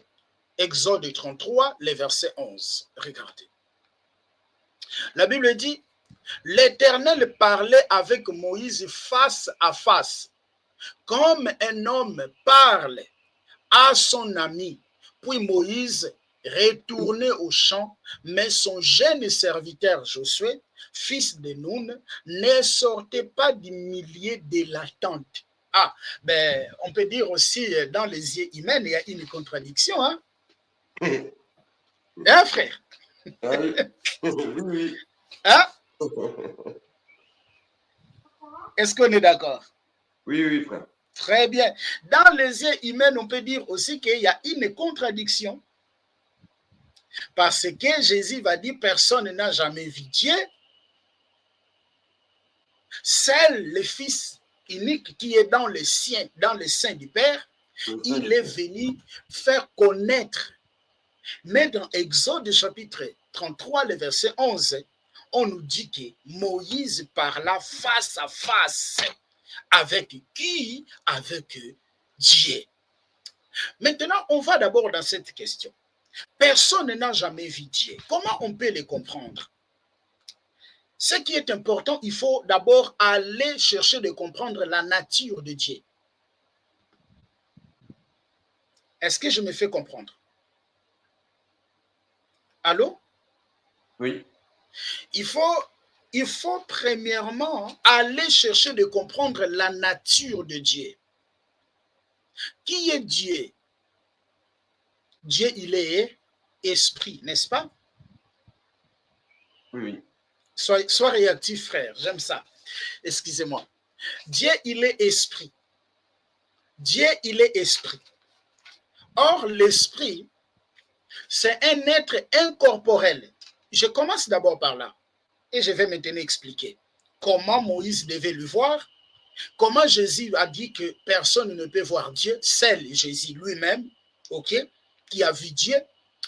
Exode 33, le verset 11. Regardez. La Bible dit, l'Éternel parlait avec Moïse face à face, comme un homme parle à son ami. Puis Moïse retournait au champ, mais son jeune serviteur Josué, fils de Nun, ne sortait pas du milieu de la tente. Ah, ben, on peut dire aussi, dans les yeux humains, il y a une contradiction, hein? Hein, frère? Oui, oui. Hein? Est-ce qu'on est d'accord? Oui, oui, frère. Très bien. Dans les yeux humains, on peut dire aussi qu'il y a une contradiction. Parce que Jésus va dire, personne n'a jamais vu Dieu. Seul le Fils unique qui est dans le sein du Père, il est venu faire connaître. Mais dans Exode chapitre 33, le verset 11, on nous dit que Moïse parla face à face. Avec qui? Avec Dieu. Maintenant, on va d'abord dans cette question. Personne n'a jamais vu Dieu. Comment on peut le comprendre? Ce qui est important, il faut d'abord aller chercher de comprendre la nature de Dieu. Est-ce que je me fais comprendre? Allô? Oui. Il faut premièrement aller chercher de comprendre la nature de Dieu. Qui est Dieu? Dieu, il est esprit, n'est-ce pas? Oui. Sois réactif, frère, j'aime ça. Excusez-moi. Dieu, il est esprit. Dieu, il est esprit. Or, l'esprit, c'est un être incorporel. Je commence d'abord par là. Et je vais maintenant expliquer comment Moïse devait le voir, comment Jésus a dit que personne ne peut voir Dieu, seul Jésus lui-même, ok, qui a vu Dieu,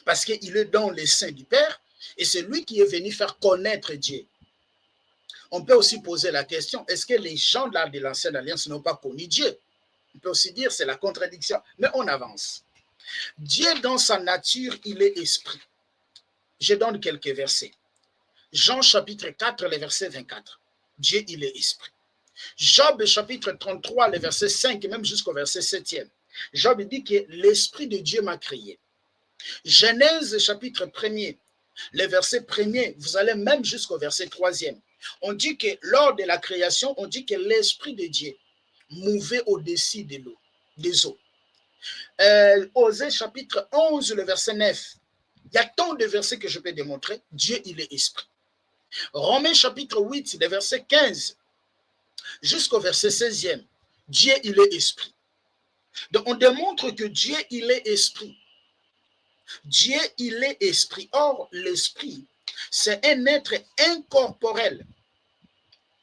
parce qu'il est dans le sein du Père, et c'est lui qui est venu faire connaître Dieu. On peut aussi poser la question, est-ce que les gens de l'Ancienne Alliance n'ont pas connu Dieu? On peut aussi dire c'est la contradiction, mais on avance. Dieu, dans sa nature, il est esprit. Je donne quelques versets. Jean chapitre 4, le verset 24. Dieu, il est esprit. Job chapitre 33, le verset 5, même jusqu'au verset 7e. Job dit que l'esprit de Dieu m'a créé. Genèse chapitre 1er, le verset 1er, vous allez même jusqu'au verset 3e. On dit que lors de la création, on dit que l'esprit de Dieu mouvait au-dessus de l'eau, des eaux. Osée chapitre 11, le verset 9. Il y a tant de versets que je peux démontrer. Dieu, il est esprit. Romains chapitre 8, le verset 15. jusqu'au verset 16e. Dieu, il est esprit. Donc, on démontre que Dieu, il est esprit. Dieu, il est esprit. Or, l'esprit, c'est un être incorporel.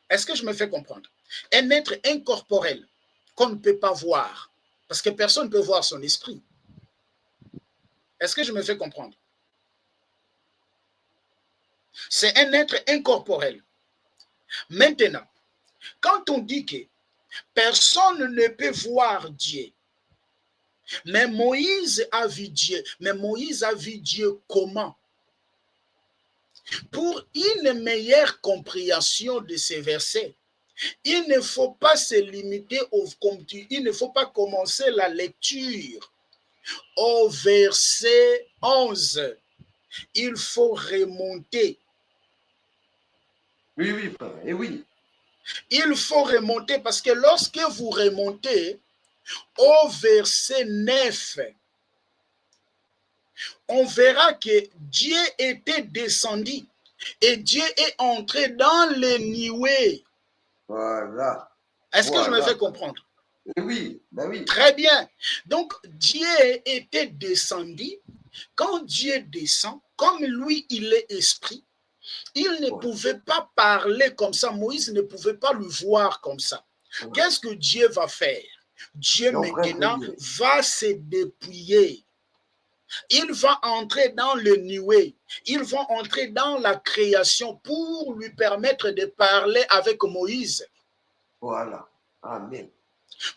Est-ce que je me fais comprendre? Un être incorporel qu'on ne peut pas voir. Parce que personne ne peut voir son esprit. Est-ce que je me fais comprendre? C'est un être incorporel. Maintenant, quand on dit que personne ne peut voir Dieu, mais Moïse a vu Dieu. Mais Moïse a vu Dieu comment? Pour une meilleure compréhension de ces versets, il ne faut pas se limiter il ne faut pas commencer la lecture au verset 11. Il faut remonter. Oui, oui, frère. Et oui. Il faut remonter parce que lorsque vous remontez au verset 9, on verra que Dieu était descendu et Dieu est entré dans les nuées. Voilà. Est-ce que je me fais comprendre? Oui, ben oui. Très bien. Donc, Dieu était descendu. Quand Dieu descend, comme lui, il est esprit, il ne pouvait pas parler comme ça. Moïse ne pouvait pas le voir comme ça. Qu'est-ce que Dieu va faire? Dieu maintenant va se dépouiller. Il va entrer dans le nuée. Il va entrer dans la création pour lui permettre de parler avec Moïse. Voilà. Amen.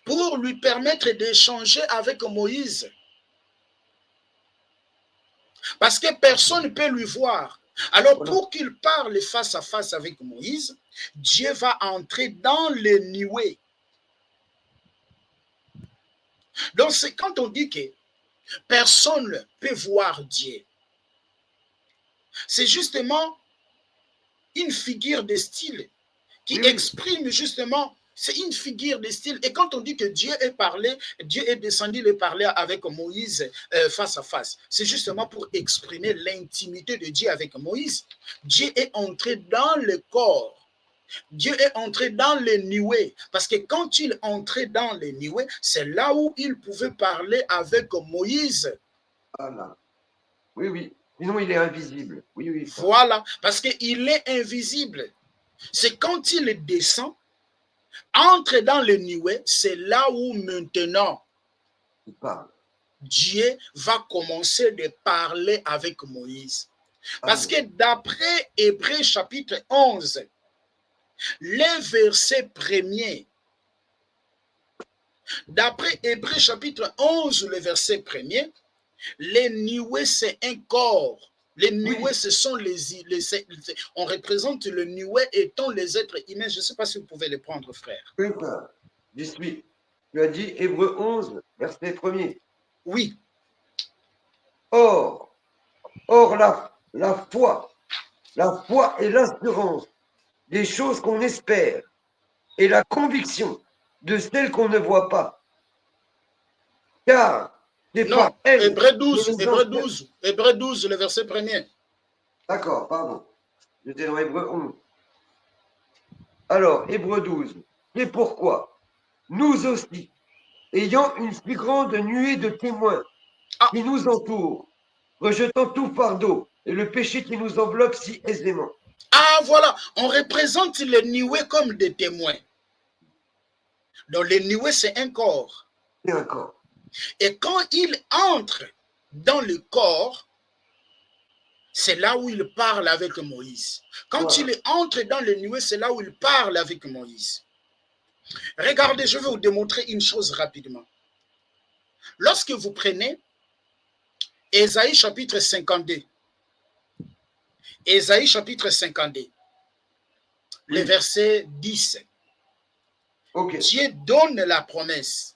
Pour lui permettre d'échanger avec Moïse. Parce que personne ne peut lui voir. Alors, pour qu'il parle face à face avec Moïse, Dieu va entrer dans le nuée. Donc, c'est quand on dit que personne ne peut voir Dieu. C'est justement une figure de style qui exprime justement, c'est une figure de style. Et quand on dit que Dieu est parlé, Dieu est descendu et parler avec Moïse face à face, c'est justement pour exprimer l'intimité de Dieu avec Moïse. Dieu est entré dans le corps. Dieu est entré dans les nuées, parce que quand il entrait dans les nuées, c'est là où il pouvait parler avec Moïse. Voilà. Oui, oui. Sinon, il est invisible. Oui, oui. Voilà, parce qu'il est invisible. C'est quand il descend, entre dans les nuées, c'est là où maintenant Dieu va commencer de parler avec Moïse. Parce que d'après Hébreux chapitre 11, les versets premiers, d'après Hébreux chapitre 11, le verset premier, les nuées, c'est un corps. Les nuées, ce sont on représente le nuée étant les êtres humains. Je ne sais pas si vous pouvez les prendre, frère. Oui, frère. J'y suis. Tu as dit Hébreux 11, verset 1er. Oui. Or la foi et l'assurance des choses qu'on espère et la conviction de celles qu'on ne voit pas. Car c'est par elle. Hébreux 12, Hébreux 12, le verset premier. D'accord, pardon. J'étais dans Hébreux 11. Alors, Hébreux 12. C'est pourquoi nous aussi, ayant une si grande nuée de témoins qui nous entourent, rejetant tout fardeau et le péché qui nous enveloppe si aisément. Ah, voilà, on représente les nuées comme des témoins. Donc, les nuées, c'est un corps. C'est un corps. Et quand il entre dans le corps, c'est là où il parle avec Moïse. Quand il entre dans le nuée, c'est là où il parle avec Moïse. Regardez, je vais vous démontrer une chose rapidement. Lorsque vous prenez Ésaïe chapitre 52, Ésaïe chapitre 52, le verset 10, Dieu donne la promesse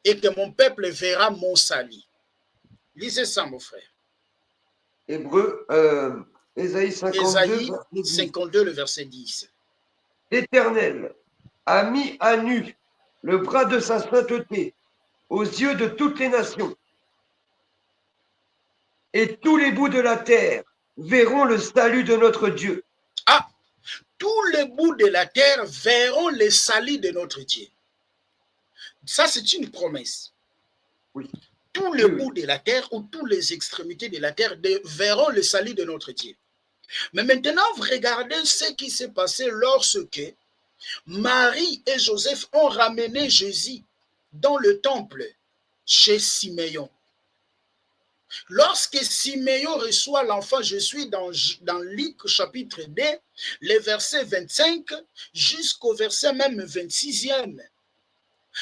et que mon peuple verra mon salut. Lisez ça, mon frère. Hébreux, Ésaïe 52, Ésaïe 52, le verset 10. L'Éternel a mis à nu le bras de sa sainteté aux yeux de toutes les nations. Et tous les bouts de la terre verront le salut de notre Dieu. Ah, tous les bouts de la terre verront les salis de notre Dieu. Ça, c'est une promesse. Oui. Tous les bouts de la terre ou toutes les extrémités de la terre verront le salut de notre Dieu. Mais maintenant, vous regardez ce qui s'est passé lorsque Marie et Joseph ont ramené Jésus dans le temple chez Siméon. Lorsque Siméon reçoit l'enfant, je suis dans Luc chapitre 2, les versets 25 jusqu'au verset même 26e.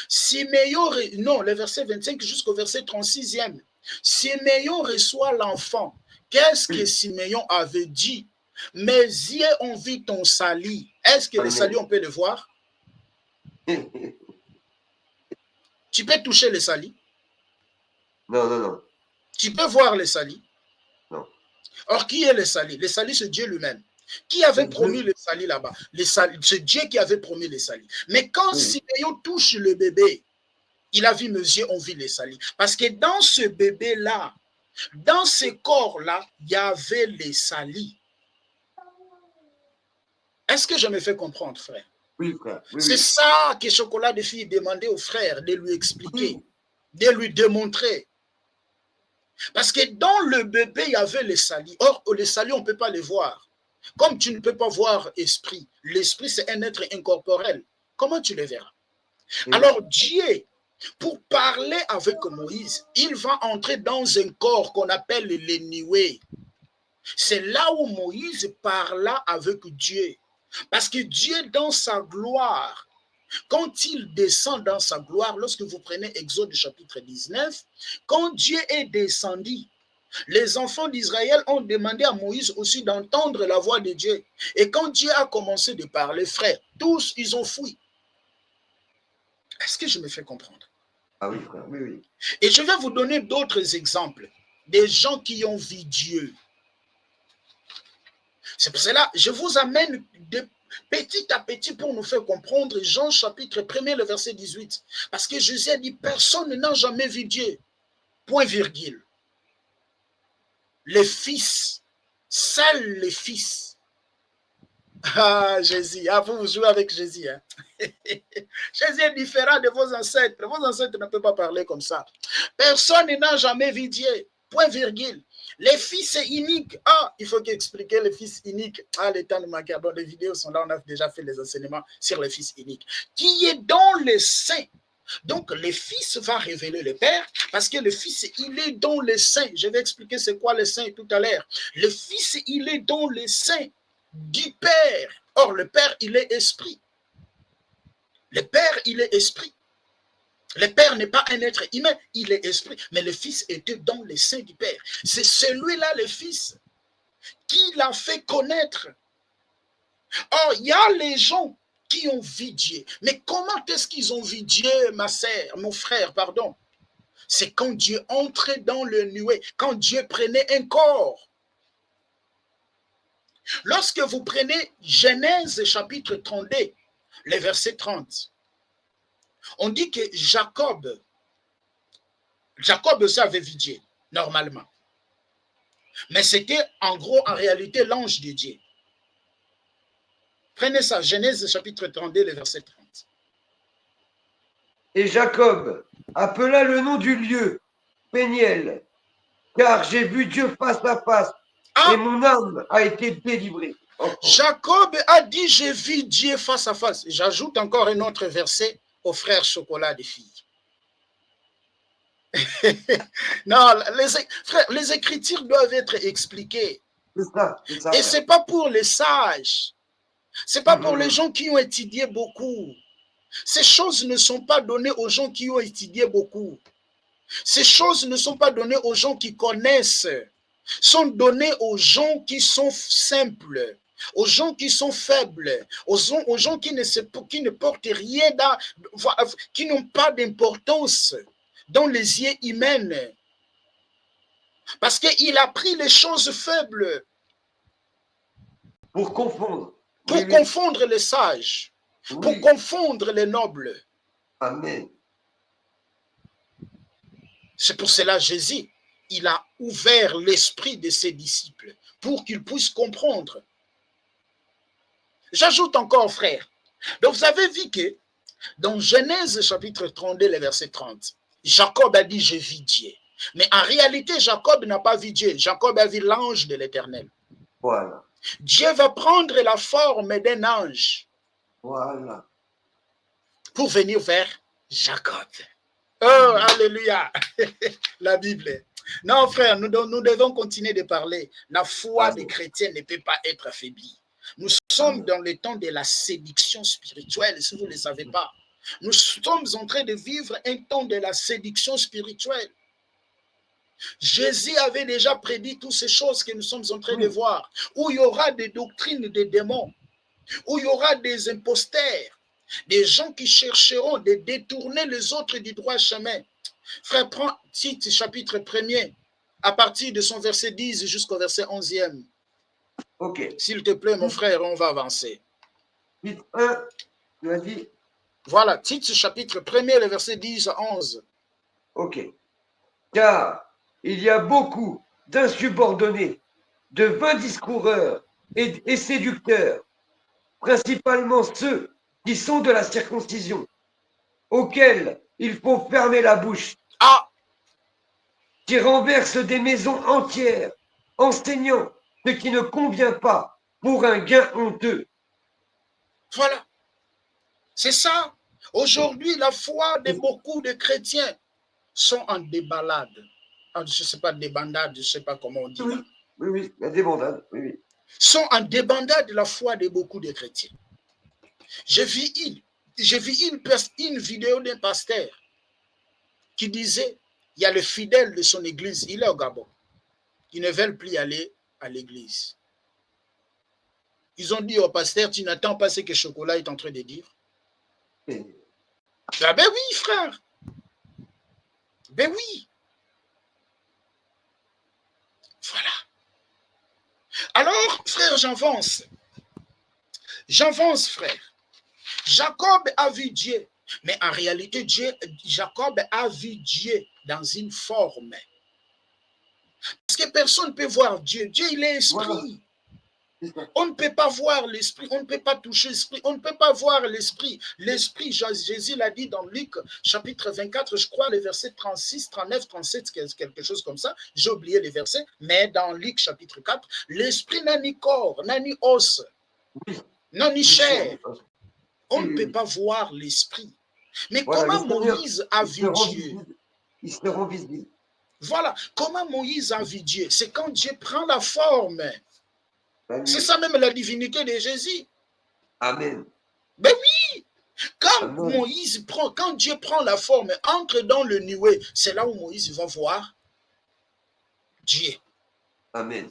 Siméon, non, le verset 25 jusqu'au verset 36e. Siméon reçoit l'enfant. Qu'est-ce que Siméon avait dit? Mes yeux ont vu ton salut. Est-ce que le salut, on peut le voir? Tu peux toucher le salut? Non, non, non. Tu peux voir le salut? Non. Or, qui est le salut? Le salut, c'est Dieu lui-même. Qui avait promis le salut là-bas? C'est Dieu qui avait promis le salut. Mais quand Siméon touche le bébé, il a vu, mes yeux ont vu le salut. Parce que dans ce bébé-là, dans ce corps-là, il y avait le salut. Est-ce que je me fais comprendre, frère? Oui, frère. Oui, c'est ça que Chocolat de Fille demandait au frère de lui expliquer, de lui démontrer. Parce que dans le bébé, il y avait le salut. Or, le salut, on ne peut pas le voir. Comme tu ne peux pas voir l'esprit. L'esprit, c'est un être incorporel. Comment tu le verras? Alors, Dieu, pour parler avec Moïse, il va entrer dans un corps qu'on appelle le nuée. C'est là où Moïse parla avec Dieu. Parce que Dieu, dans sa gloire, quand il descend dans sa gloire, lorsque vous prenez Exode chapitre 19, quand Dieu est descendu, les enfants d'Israël ont demandé à Moïse aussi d'entendre la voix de Dieu. Et quand Dieu a commencé de parler, frère, tous, ils ont fui. Est-ce que je me fais comprendre? Ah oui, frère, oui, oui. Et je vais vous donner d'autres exemples, des gens qui ont vu Dieu. C'est pour cela que je vous amène de petit à petit pour nous faire comprendre Jean chapitre 1er, le verset 18. Parce que Jésus a dit, personne n'a jamais vu Dieu. Point virgule. Les fils, seuls les fils. Ah, Jésus, ah, vous jouez avec Jésus. Hein? Jésus est différent de vos ancêtres. Vos ancêtres ne peuvent pas parler comme ça. Personne n'a jamais vu Dieu. Point virgule. Les fils uniques. Ah, il faut expliquer les fils uniques. Ah, le temps de manquer. Bon, les vidéos sont là. On a déjà fait les enseignements sur les fils uniques. Qui est dans le sein. Donc, le fils va révéler le père parce que le fils, il est dans le sein. Je vais expliquer c'est quoi le sein tout à l'heure. Le fils, il est dans le sein du père. Or, le père, il est esprit. Le père, il est esprit. Le père n'est pas un être humain, il est esprit. Mais le fils était dans le sein du père. C'est celui-là, le fils, qui l'a fait connaître. Or, il y a les gens qui ont vu Dieu. Mais comment est-ce qu'ils ont vu Dieu, ma sœur, mon frère, pardon? C'est quand Dieu entrait dans le nuée, quand Dieu prenait un corps. Lorsque vous prenez Genèse chapitre 32, le verset 30, on dit que Jacob aussi avait vu Dieu, normalement. Mais c'était en gros, en réalité, l'ange de Dieu. Prenez ça, Genèse chapitre 32, le verset 30. Et Jacob appela le nom du lieu Péniel, car j'ai vu Dieu face à face, et mon âme a été délivrée. Jacob a dit, j'ai vu Dieu face à face. J'ajoute encore un autre verset au frère Chocolat des filles. Non, frère, les écritures doivent être expliquées. C'est ça, et ce n'est pas pour les sages. Ce n'est pas pour les gens qui ont étudié beaucoup. Ces choses ne sont pas données aux gens qui ont étudié beaucoup. Ces choses ne sont pas données aux gens qui connaissent. Sont données aux gens qui sont simples, aux gens qui sont faibles, aux gens qui ne portent rien, qui n'ont pas d'importance dans les yeux humains. Parce qu'il a pris les choses faibles pour confondre. Pour confondre les sages, pour confondre les nobles. Amen. C'est pour cela Jésus, il a ouvert l'esprit de ses disciples pour qu'ils puissent comprendre. J'ajoute encore, frère. Donc, vous avez vu que dans Genèse chapitre 32, le verset 30, Jacob a dit, je vis Dieu. Mais en réalité, Jacob n'a pas vu Dieu. Jacob a vu l'ange de l'Éternel. Voilà. Dieu va prendre la forme d'un ange. Voilà. Pour venir vers Jacob. Oh, alléluia. La Bible. Non, frère, nous devons continuer de parler. La foi des chrétiens ne peut pas être affaiblie. Nous sommes dans le temps de la séduction spirituelle, si vous ne le savez pas. Nous sommes en train de vivre un temps de la séduction spirituelle. Jésus avait déjà prédit toutes ces choses que nous sommes en train de voir, où il y aura des doctrines des démons, où il y aura des imposteurs, des gens qui chercheront de détourner les autres du droit chemin. Frère, prends Tite chapitre 1er, à partir de son verset 10 jusqu'au verset 11e. Ok. S'il te plaît, mon frère, on va avancer. Tite 1, tu as dit? Voilà, Tite chapitre 1er, le verset 10 à 11. Ok. Car il y a beaucoup d'insubordonnés, de vains discoureurs et séducteurs, principalement ceux qui sont de la circoncision, auxquels il faut fermer la bouche, qui renversent des maisons entières, enseignant ce qui ne convient pas pour un gain honteux. Voilà. C'est ça. Aujourd'hui, la foi de beaucoup de chrétiens sont en déballade. Je ne sais pas, débandade, je ne sais pas comment on dit. Oui, il y a des bandades. Oui. Sont en débandade la foi de beaucoup de chrétiens. J'ai vu une vidéo d'un pasteur qui disait, il y a le fidèle de son église, il est au Gabon, qui ne veulent plus aller à l'église. Ils ont dit au pasteur, tu n'attends pas ce que Chocolat est en train de dire. Ah ben oui, frère. Ben oui. Voilà. Alors, frère, j'avance. J'avance, frère. Jacob a vu Dieu. Mais en réalité, Jacob a vu Dieu dans une forme. Parce que personne ne peut voir Dieu. Dieu, il est esprit. Voilà. On ne peut pas voir l'esprit, on ne peut pas toucher l'esprit, on ne peut pas voir l'esprit. L'esprit, Jésus l'a dit dans Luc, chapitre 24, je crois, les versets 36, 39, 37, quelque chose comme ça. J'ai oublié les versets, mais dans Luc, chapitre 4, l'esprit n'a ni corps, n'a ni os, n'a ni chair. On ne peut pas voir l'esprit. Mais voilà, comment Moïse a vu Dieu? Il se rend visible. Voilà, comment Moïse a vu Dieu? C'est quand Dieu prend la forme. C'est ça même la divinité de Jésus. Amen. Ben oui. Quand Dieu prend la forme, entre dans le nuée, c'est là où Moïse va voir Dieu. Amen.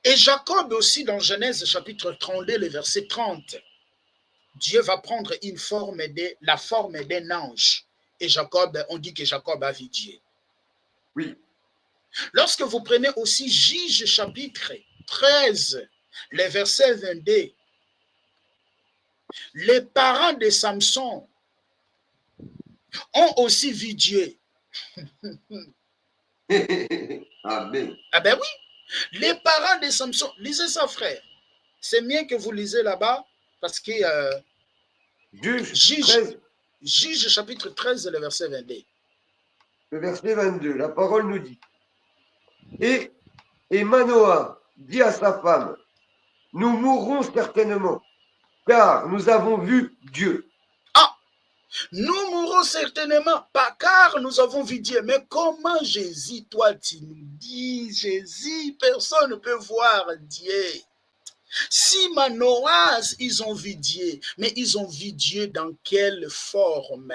Et Jacob aussi dans Genèse chapitre 32, le verset 30. Dieu va prendre la forme d'un ange. Et Jacob, on dit que Jacob a vu Dieu. Oui. Lorsque vous prenez aussi Juge chapitre 13, le verset 22, les parents de Samson ont aussi vu Dieu. Amen. Ah ben oui, les parents de Samson, lisez ça, frère. C'est mieux que vous lisez là-bas, parce que Juge chapitre 13, le verset 22. Le verset 22, la parole nous dit, et Manoah dit à sa femme, nous mourrons certainement, car nous avons vu Dieu. Ah, nous mourrons certainement, pas car nous avons vu Dieu. Mais comment Jésus, toi, tu nous dis, Jésus, personne ne peut voir Dieu. Si Manoah, ils ont vu Dieu, mais ils ont vu Dieu dans quelle forme?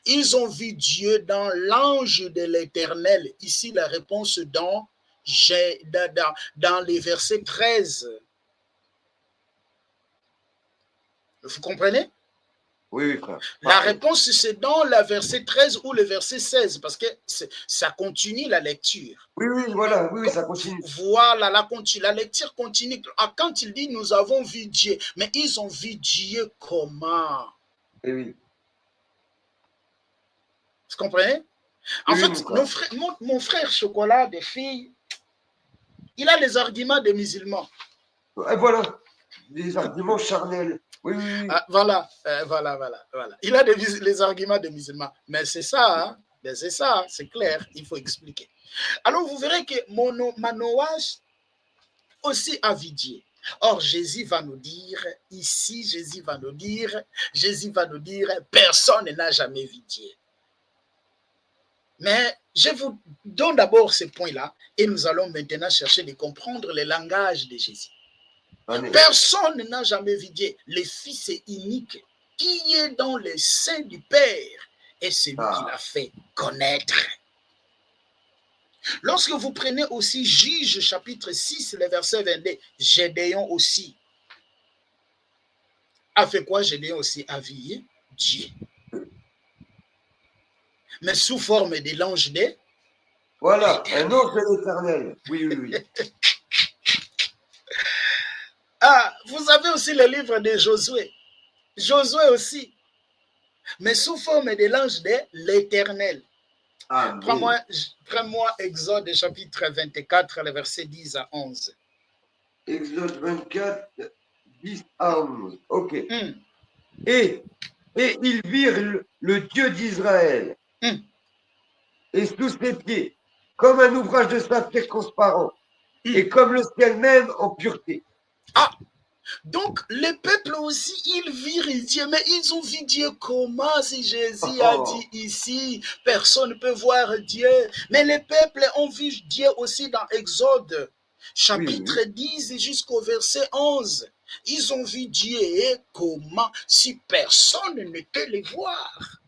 Ils ont vu Dieu dans l'ange de l'Éternel. Ici, la réponse dans les versets 13. Vous comprenez? Oui, frère. La réponse, c'est dans le verset 13 ou le verset 16, parce que ça continue la lecture. Oui, voilà, oui, ça continue. Voilà, la lecture continue. Quand il dit, nous avons vu Dieu, mais ils ont vu Dieu comment? Oui. Vous comprenez? En fait, mon frère Chocolat des filles, il a les arguments des musulmans. Et voilà. des arguments charnels. Oui, oui, oui. Ah, voilà. Il a les arguments des musulmans. Mais c'est ça, hein? Mais c'est ça, c'est clair, il faut expliquer. Alors, vous verrez que Manoach aussi a vidié. Or, Jésus va nous dire, ici, Jésus va nous dire, personne n'a jamais vidié. Mais je vous donne d'abord ce point-là et nous allons maintenant chercher de comprendre le langage de Jésus. Amen. Personne n'a jamais vidié. Le Fils est unique qui est dans le sein du Père et celui qui l'a fait connaître. Lorsque vous prenez aussi Juge chapitre 6, le verset 22, Gédéon aussi a fait quoi? Gédéon aussi a vu Dieu. Mais sous forme de l'ange de... Voilà, un ange de l'Éternel. Oui, oui, oui. Ah, vous avez aussi le livre de Josué. Josué aussi. Mais sous forme de l'ange de l'Éternel. Prends-moi Exode chapitre 24, le verset 10 à 11. Exode 24, 10 à 11. Ok. Et ils virent le Dieu d'Israël. Et sous ses pieds, comme un ouvrage de saphir transparent, et comme le ciel même en pureté. Ah, donc les peuples aussi, ils virent Dieu, mais ils ont vu Dieu comment? Si Jésus a dit ici, personne ne peut voir Dieu. Mais les peuples ont vu Dieu aussi dans Exode, chapitre 10 jusqu'au verset 11. Ils ont vu Dieu et comment? Si personne ne peut le voir.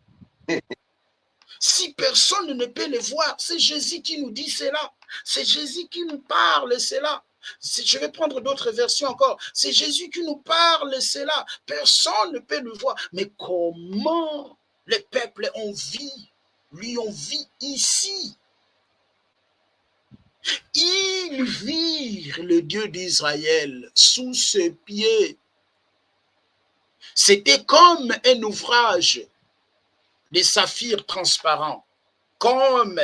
Si personne ne peut le voir, c'est Jésus qui nous dit cela. C'est Jésus qui nous parle cela. Je vais prendre d'autres versions encore. C'est Jésus qui nous parle cela. Personne ne peut le voir. Mais comment les peuples ont vu, lui ont vu ici? Ils virent le Dieu d'Israël sous ses pieds. C'était comme un ouvrage de saphir transparent, comme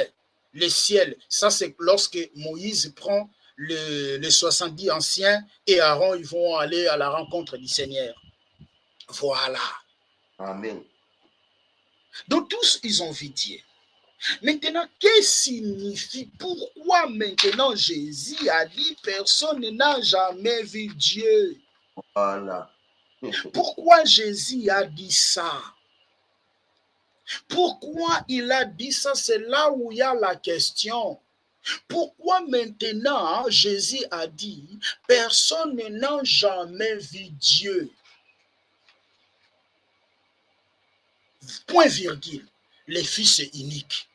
le ciel. Ça, c'est lorsque Moïse prend les 70 anciens et Aaron, ils vont aller à la rencontre du Seigneur. Voilà. Amen. Donc, tous, ils ont vu Dieu. Maintenant, qu'est-ce que signifie? Pourquoi maintenant Jésus a dit personne n'a jamais vu Dieu? Voilà. Pourquoi Jésus a dit ça? Pourquoi il a dit ça? C'est là où il y a la question. Pourquoi maintenant Jésus a dit personne n'a jamais vu Dieu? Point virgule. Le Fils est unique,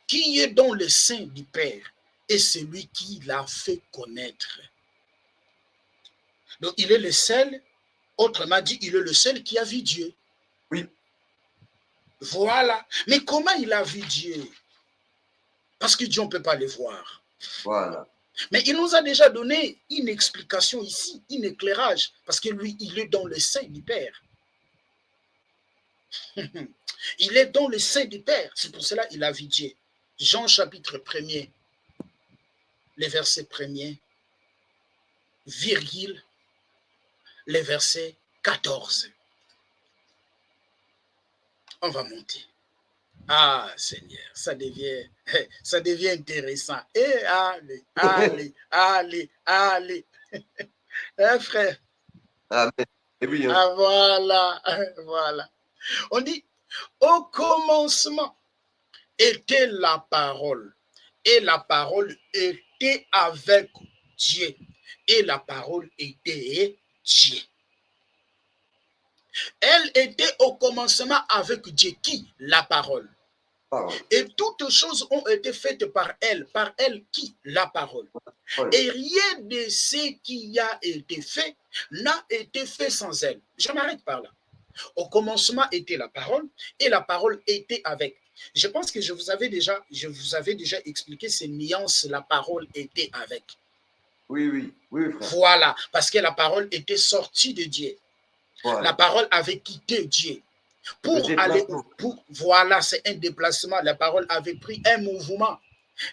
qui est dans le sein du Père et celui qui l'a fait connaître. Donc il est le seul, autrement dit, il est le seul qui a vu Dieu. Oui. Voilà. Mais comment il a vu Dieu? Parce que Dieu, on ne peut pas le voir. Voilà. Mais il nous a déjà donné une explication ici, un éclairage, parce que lui, il est dans le sein du Père. Il est dans le sein du Père. C'est pour cela qu'il a vu Dieu. Jean chapitre 1er, les versets 1er, virgule, les versets 14. On va monter. Ah, Seigneur, ça devient intéressant. Et allez. Hein, frère? Amen. Et oui, hein. Ah, voilà. On dit, au commencement était la parole, et la parole était avec Dieu, et la parole était Dieu. Elle était au commencement avec Dieu. Qui? La parole. Et toutes choses ont été faites par elle. Par elle qui? La parole. Et rien de ce qui a été fait n'a été fait sans elle. Je m'arrête par là. Au commencement était la parole et la parole était avec. Je pense que je vous avais déjà expliqué ces nuances. La parole était avec. Oui. Voilà, parce que la parole était sortie de Dieu. Voilà. La parole avait quitté Dieu. Voilà, c'est un déplacement. La parole avait pris un mouvement.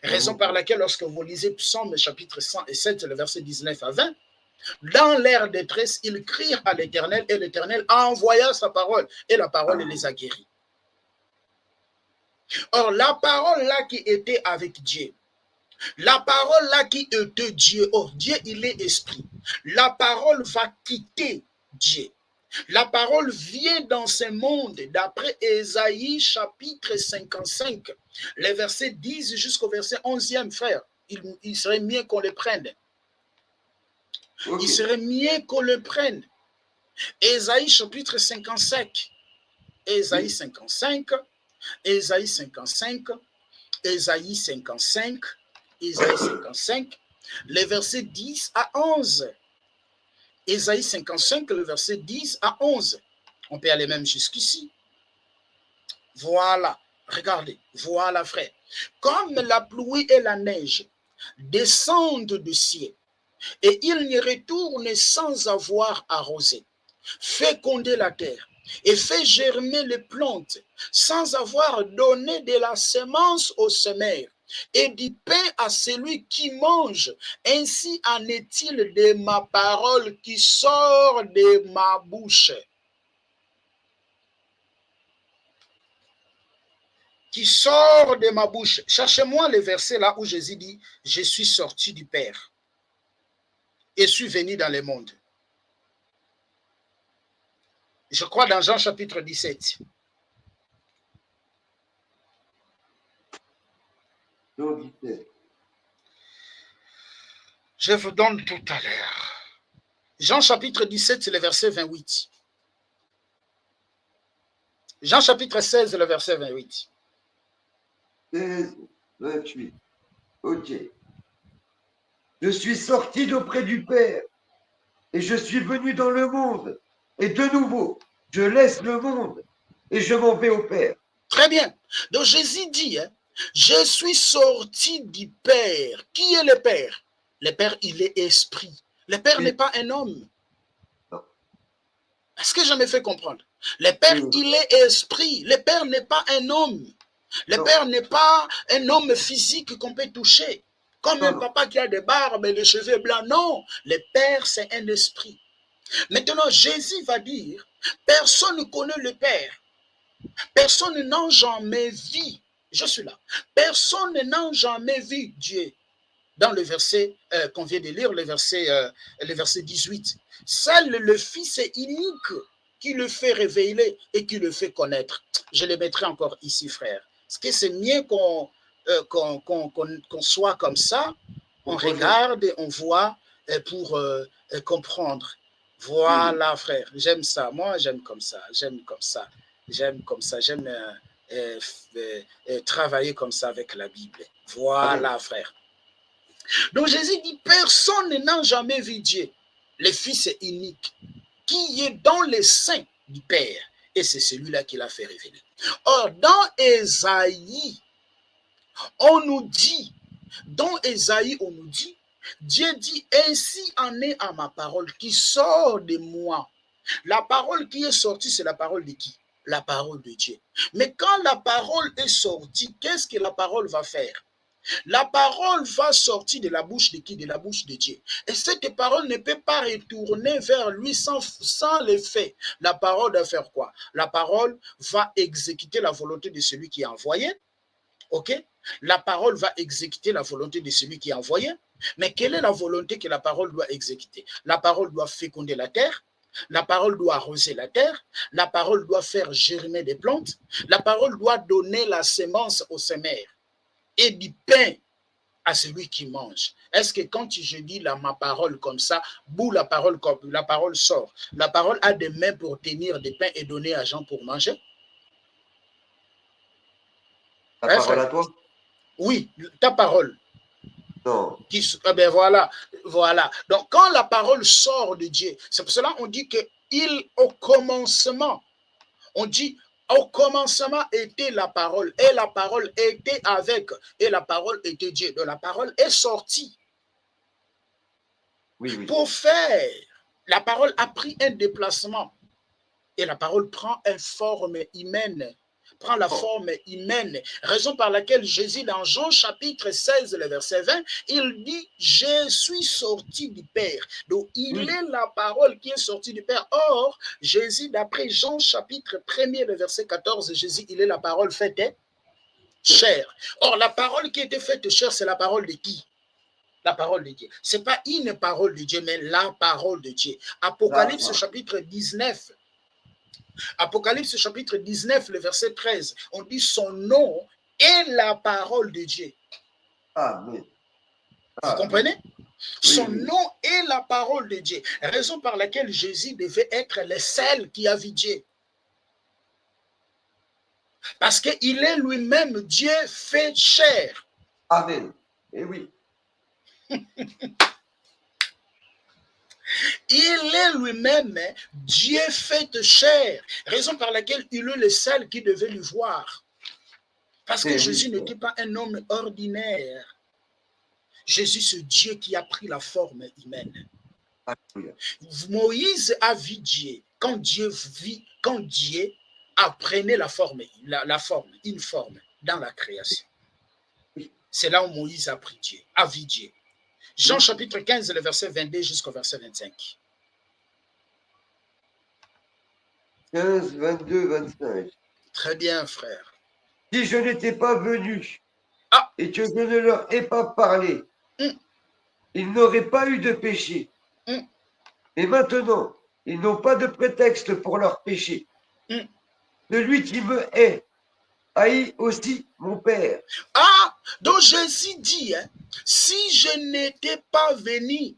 Raison par laquelle, lorsque vous lisez Psaume chapitre 107, le verset 19 à 20, Dans leur détresse, ils crient à l'Éternel et l'Éternel envoya sa parole et la parole les a guéris. Or, la parole là qui était avec Dieu, la parole là qui était Dieu, or Dieu il est esprit, la parole va quitter Dieu. La parole vient dans ce monde d'après Ésaïe chapitre 55, les versets 10 jusqu'au verset 11e, frère. Il serait mieux qu'on le prenne. Il serait mieux qu'on le prenne. Ésaïe chapitre 55. Ésaïe 55. Ésaïe 55. Ésaïe 55. Ésaïe 55. Les versets 10 à 11. Ésaïe 55, le verset 10 à 11. On peut aller même jusqu'ici. Voilà. Regardez. Voilà, frère. Comme la pluie et la neige descendent du ciel, et il n'y retourne sans avoir arrosé, féconder la terre et fait germer les plantes, sans avoir donné de la semence au semeur et du pain à celui qui mange. Ainsi en est-il de ma parole qui sort de ma bouche. Qui sort de ma bouche. Cherchez-moi le verset là où Jésus dit, je suis sorti du Père et suis venu dans le monde. Je crois dans Jean chapitre 17. Je vous donne tout à l'heure. Jean chapitre 17, c'est le verset 28. Jean chapitre 16, le verset 28. 16, 28. Ok. Je suis sorti d'auprès du Père et je suis venu dans le monde. Et de nouveau, je laisse le monde et je m'en vais au Père. Très bien. Donc Jésus dit, hein, je suis sorti du Père. Qui est le Père? Le Père, il est esprit. Le Père n'est pas un homme. Est-ce que je me fais comprendre? Le Père, il est esprit. Le Père n'est pas un homme. Le Père n'est pas un homme physique qu'on peut toucher. Comme un papa qui a des barbes et des cheveux blancs. Non, le Père, c'est un esprit. Maintenant, Jésus va dire, personne ne connaît le Père. Personne n'a jamais vu. Je suis là. Personne n'a jamais vu Dieu. Dans le verset qu'on vient de lire, le verset 18. Seul le Fils est unique qui le fait révéler et qui le fait connaître. Je le mettrai encore ici, frère. Parce que c'est mieux qu'on soit comme ça, on regarde et on voit pour comprendre. Voilà, frère. J'aime ça. Moi, j'aime comme ça. J'aime comme ça. J'aime comme ça. J'aime travailler comme ça avec la Bible. Voilà, frère. Donc Jésus dit, personne n'a jamais vu Dieu. Le Fils est unique, qui est dans les seins du Père. Et c'est celui-là qui l'a fait révéler. Or, dans Ésaïe, on nous dit, Dieu dit, ainsi en est à ma parole qui sort de moi. La parole qui est sortie, c'est la parole de qui? La parole de Dieu. Mais quand la parole est sortie, qu'est-ce que la parole va faire? La parole va sortir de la bouche de qui? De la bouche de Dieu. Et cette parole ne peut pas retourner vers lui sans les faits. La parole va faire quoi? La parole va exécuter la volonté de celui qui est envoyé. Ok? La parole va exécuter la volonté de celui qui est envoyé. Mais quelle est la volonté que la parole doit exécuter? La parole doit féconder la terre. La parole doit arroser la terre. La parole doit faire germer des plantes. La parole doit donner la semence au semeur et du pain à celui qui mange. Est-ce que quand je dis ma parole comme ça, la parole sort, la parole a des mains pour tenir des pains et donner à gens pour manger? Ta parole à toi? Oui, ta parole. Non. Ben voilà. Donc quand la parole sort de Dieu, c'est pour cela qu'on dit que au commencement, on dit au commencement était la parole, et la parole était avec, et la parole était Dieu. Donc la parole est sortie. Oui. Pour faire, la parole a pris un déplacement, et la parole prend une forme humaine prend la forme humaine. Raison par laquelle Jésus, dans Jean chapitre 16, le verset 20, il dit, je suis sorti du Père. Donc, il est la parole qui est sortie du Père. Or, Jésus, d'après Jean chapitre 1er, le verset 14, Jésus, il est la parole faite chair. Or, la parole qui était faite chair, c'est la parole de qui? La parole de Dieu. Ce n'est pas une parole de Dieu, mais la parole de Dieu. Apocalypse chapitre 19. Apocalypse chapitre 19, le verset 13. On dit son nom est la parole de Dieu. Amen. Vous comprenez? Son nom est la parole de Dieu. Raison par laquelle Jésus devait être le seul qui a vu Dieu. Parce qu'il est lui-même Dieu fait chair. Amen. Et oui. Il est lui-même Dieu fait chair. Raison par laquelle il est le seul qui devait le voir. Parce que Jésus n'était pas un homme ordinaire. Jésus, c'est Dieu qui a pris la forme humaine. Moïse a vu Dieu. Quand Dieu apprenait la forme, une forme dans la création. C'est là où Moïse a pris Dieu, a vu Dieu. Jean chapitre 15, le verset 22 jusqu'au verset 25. 15, 22, 25. Très bien, frère. Si je n'étais pas venu et que je ne leur ai pas parlé, ils n'auraient pas eu de péché. Et maintenant, ils n'ont pas de prétexte pour leur péché. Celui qui me hait haït aussi mon Père. Donc Jésus dit, si je n'étais pas venu,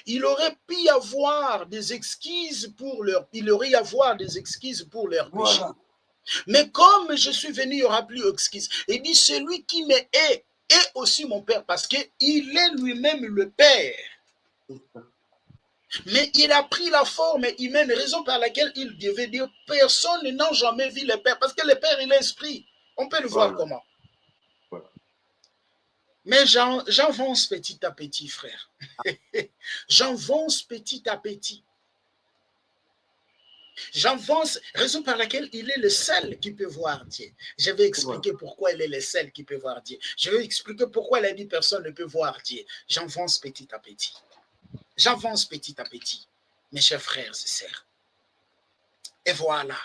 il aurait pu y avoir des excuses pour leur péché. Mais comme je suis venu, il n'y aura plus d'excuses. Il dit, celui qui me hait est aussi mon Père, parce qu'il est lui-même le Père. Mais il a pris la forme humaine, raison par laquelle il devait dire, personne n'a jamais vu le Père, parce que le Père, il est esprit. On peut le voir comment. Mais j'avance petit à petit, frère. J'avance petit à petit. J'avance, raison par laquelle il est le seul qui peut voir Dieu. Je vais expliquer pourquoi il est le seul qui peut voir Dieu. Je vais expliquer pourquoi il a dit personne ne peut voir Dieu. J'avance petit à petit. J'avance petit à petit, mes chers frères et sœurs. Et voilà.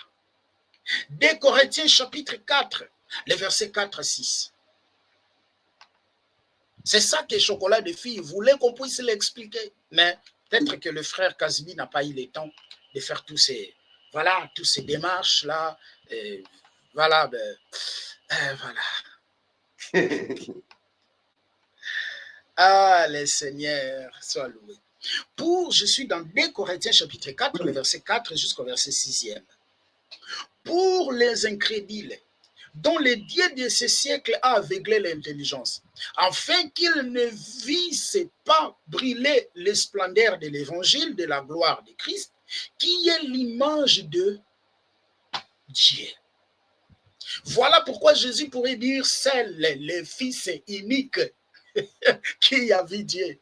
2 Corinthiens chapitre 4, les versets 4 à 6. C'est ça que Chocolat de Fille voulait qu'on puisse l'expliquer. Mais peut-être que le frère Kasbi n'a pas eu le temps de faire tous ces démarches-là. Voilà. Ah, le Seigneur soit loué. Je suis dans 2 Corinthiens chapitre 4, le verset 4 jusqu'au verset 6e. Pour les incrédules, dont le Dieu de ce siècle a aveuglé l'intelligence, afin qu'ils ne vissent pas briller les splendeurs de l'évangile de la gloire de Christ, qui est l'image de Dieu. Voilà pourquoi Jésus pourrait dire, c'est le Fils unique qui a vu Dieu.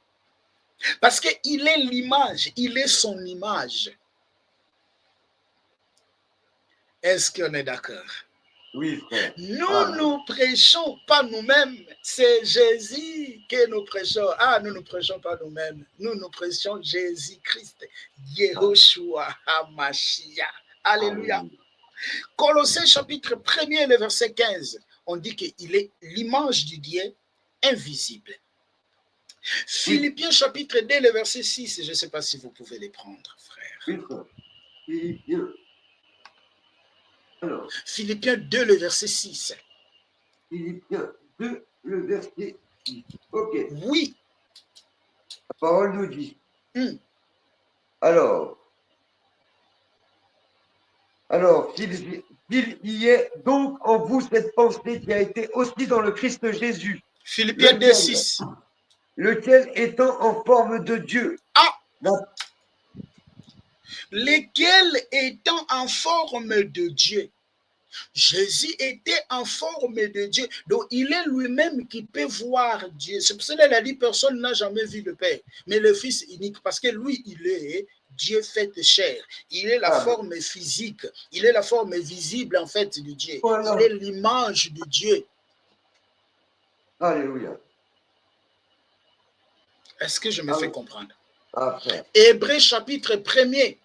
Parce qu'il est l'image, il est son image. Est-ce qu'on est d'accord? Oui, frère. Nous ne prêchons pas nous-mêmes, c'est Jésus que nous prêchons. Nous ne prêchons pas nous-mêmes, nous prêchons Jésus-Christ, Yehoshua HaMashiach. Alléluia. Colossiens chapitre 1er, le verset 15, on dit qu'il est l'image du Dieu invisible. Philippiens chapitre 2, le verset 6, je ne sais pas si vous pouvez les prendre, frère. Oui, frère. Philippiens. Alors. Philippiens 2, le verset 6. Philippiens 2, le verset 6. Ok. Oui. La parole nous dit. Alors, qu'il y ait donc en vous cette pensée qui a été aussi dans le Christ Jésus. Philippiens 2, 6. Lequel étant en forme de Dieu. Lequel étant en forme de Dieu. Jésus était en forme de Dieu. Donc, il est lui-même qui peut voir Dieu. C'est pour cela qu'il a dit, personne n'a jamais vu le Père. Mais le Fils unique, parce que lui, il est Dieu fait chair. Il est la forme physique. Il est la forme visible, en fait, de Dieu. Voilà. Il est l'image de Dieu. Alléluia. Est-ce que je me fais comprendre? Après. Hébreux chapitre 1er,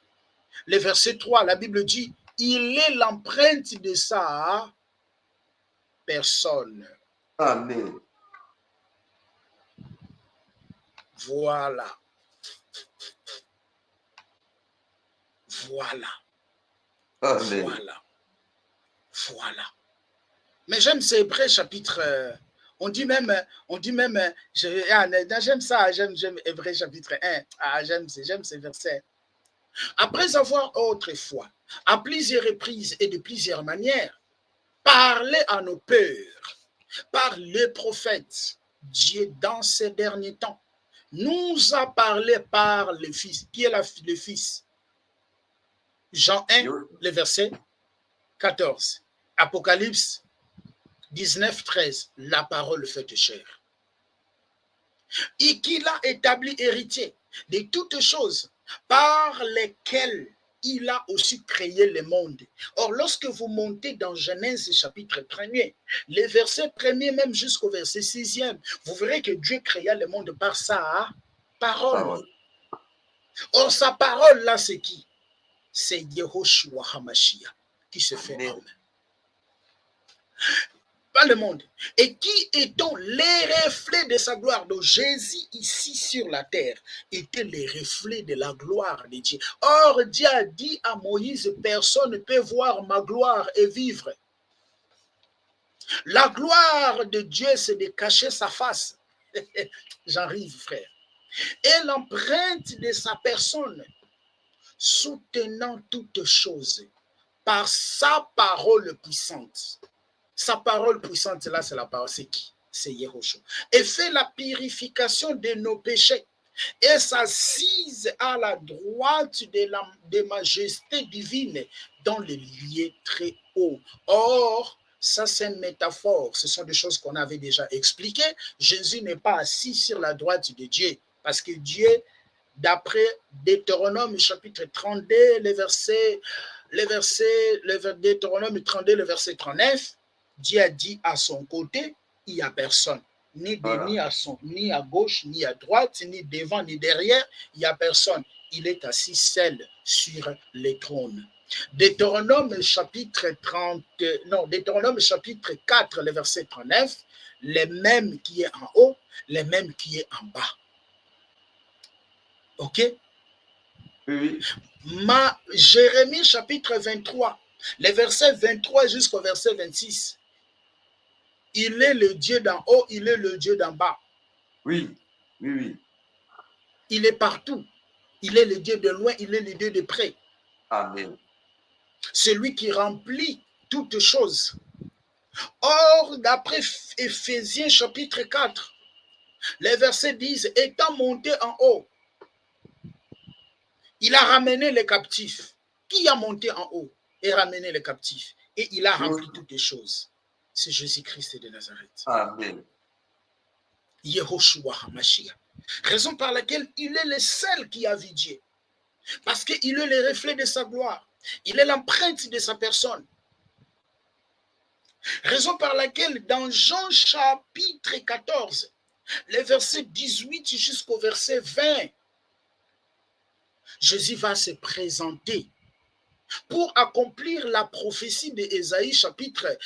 le verset 3, la Bible dit, il est l'empreinte de sa personne. Amen. Voilà. Voilà. Amen. Voilà. Voilà. Mais j'aime ces Hébreux chapitre, on dit même, j'aime ça, j'aime Hébreux chapitre 1. Ah, j'aime ces versets. Après avoir autrefois, à plusieurs reprises et de plusieurs manières, parlé à nos pères par les prophètes, Dieu dans ces derniers temps nous a parlé par le Fils. Qui est le Fils? Jean 1, le verset 14. Apocalypse 19, 13. La parole faite chair. Et qu'il a établi héritier de toutes choses par lesquelles il a aussi créé le monde. Or, lorsque vous montez dans Genèse chapitre 1er, les versets 1er même jusqu'au verset 6e, vous verrez que Dieu créa le monde par sa parole. Or, sa parole là, c'est qui? C'est Yehoshua HaMashiach qui se fait homme. Pas le monde. Et qui étant les reflets de sa gloire. Donc Jésus ici sur la terre était les reflets de la gloire de Dieu. Or Dieu a dit à Moïse, personne ne peut voir ma gloire et vivre. La gloire de Dieu, c'est de cacher sa face. J'arrive, frère. Et l'empreinte de sa personne, soutenant toutes choses par sa parole puissante. Sa parole puissante, là, c'est la parole. C'est qui? C'est Yehoshua. Et fait la purification de nos péchés. Et s'assise à la droite de majesté divine dans les lieux très hauts. Or, ça, c'est une métaphore. Ce sont des choses qu'on avait déjà expliquées. Jésus n'est pas assis sur la droite de Dieu. Parce que Dieu, d'après Deutéronome chapitre 32, Deutéronome 32, le verset 39, Dieu a dit à son côté, il n'y a personne. Ni à gauche, ni à droite, ni devant, ni derrière, il n'y a personne. Il est assis seul sur le trône. Deutéronome chapitre 4, le verset 39, les mêmes qui est en haut, les mêmes qui est en bas. Ok? Oui. Jérémie chapitre 23, les versets 23 jusqu'au verset 26. Il est le Dieu d'en haut, il est le Dieu d'en bas. Oui, oui, oui. Il est partout. Il est le Dieu de loin, il est le Dieu de près. Amen. Celui qui remplit toutes choses. Or, d'après Éphésiens chapitre 4, les versets disent, étant monté en haut, il a ramené les captifs. Qui a monté en haut et ramené les captifs? Et il a rempli toutes les choses. C'est Jésus-Christ de Nazareth. Amen. Yehoshua HaMashiach. Raison par laquelle il est le seul qui a vu Dieu. Parce qu'il est le reflet de sa gloire. Il est l'empreinte de sa personne. Raison par laquelle dans Jean chapitre 14, les versets 18 jusqu'au verset 20, Jésus va se présenter pour accomplir la prophétie d'Ésaïe chapitre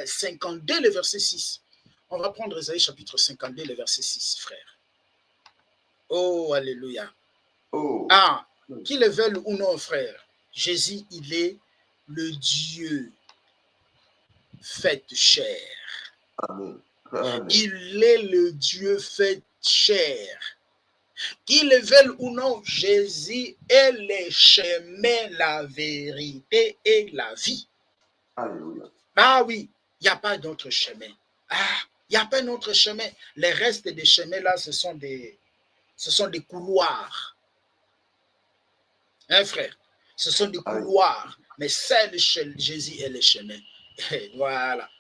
52, le verset 6. On va prendre Ésaïe chapitre 52, le verset 6, frère. Oh, alléluia. Oh. Ah, qu'il le veuille ou non, frère, Jésus, il est le Dieu fait chair. Amen. Amen. Il est le Dieu fait chair. Qu'il le veuille ou non, Jésus est le chemin, la vérité et la vie. Alléluia. Ah oui, il n'y a pas d'autre chemin. Ah, il n'y a pas d'autre chemin. Les restes des chemins là, ce sont des couloirs. Hein, frère? Ce sont des couloirs. Mais seul Jésus est le chemin. Voilà.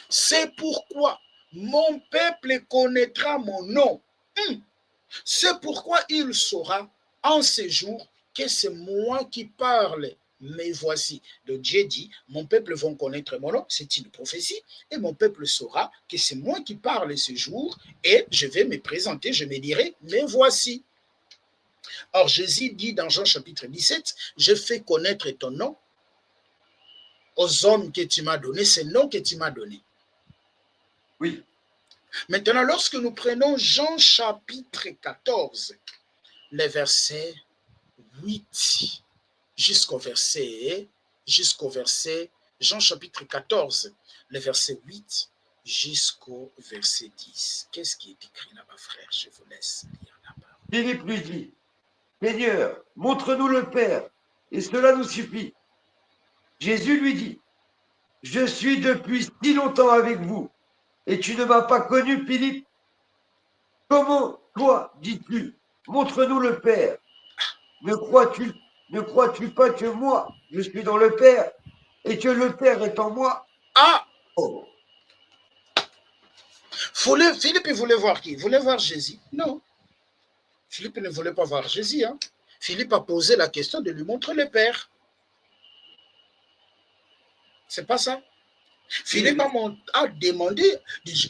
C'est pourquoi mon peuple connaîtra mon nom. C'est pourquoi il saura en ce jour que c'est moi qui parle. Mais voici, donc Dieu dit, mon peuple va connaître mon nom, c'est une prophétie, et mon peuple saura que c'est moi qui parle ce jour, et je vais me présenter, je me dirai, mais voici. Or, Jésus dit dans Jean chapitre 17, je fais connaître ton nom aux hommes que tu m'as donné, ce nom que tu m'as donné. Oui. Maintenant, lorsque nous prenons Jean chapitre 14, les versets 8 jusqu'au verset, Jean chapitre 14, le verset 8 jusqu'au verset 10. Qu'est-ce qui est écrit là-bas, frère? Je vous laisse lire là-bas. Philippe lui dit, Seigneur, montre-nous le Père, et cela nous suffit. Jésus lui dit, je suis depuis si longtemps avec vous, et tu ne m'as pas connu, Philippe. Comment, toi, dis-tu, montre-nous le Père? Ne crois-tu pas que moi, je suis dans le Père, et que le Père est en moi? Ah! Oh. Philippe, il voulait voir qui? Il voulait voir Jésus? Non. Philippe ne voulait pas voir Jésus. Hein? Philippe a posé la question de lui montrer le Père. C'est pas ça. Philippe a demandé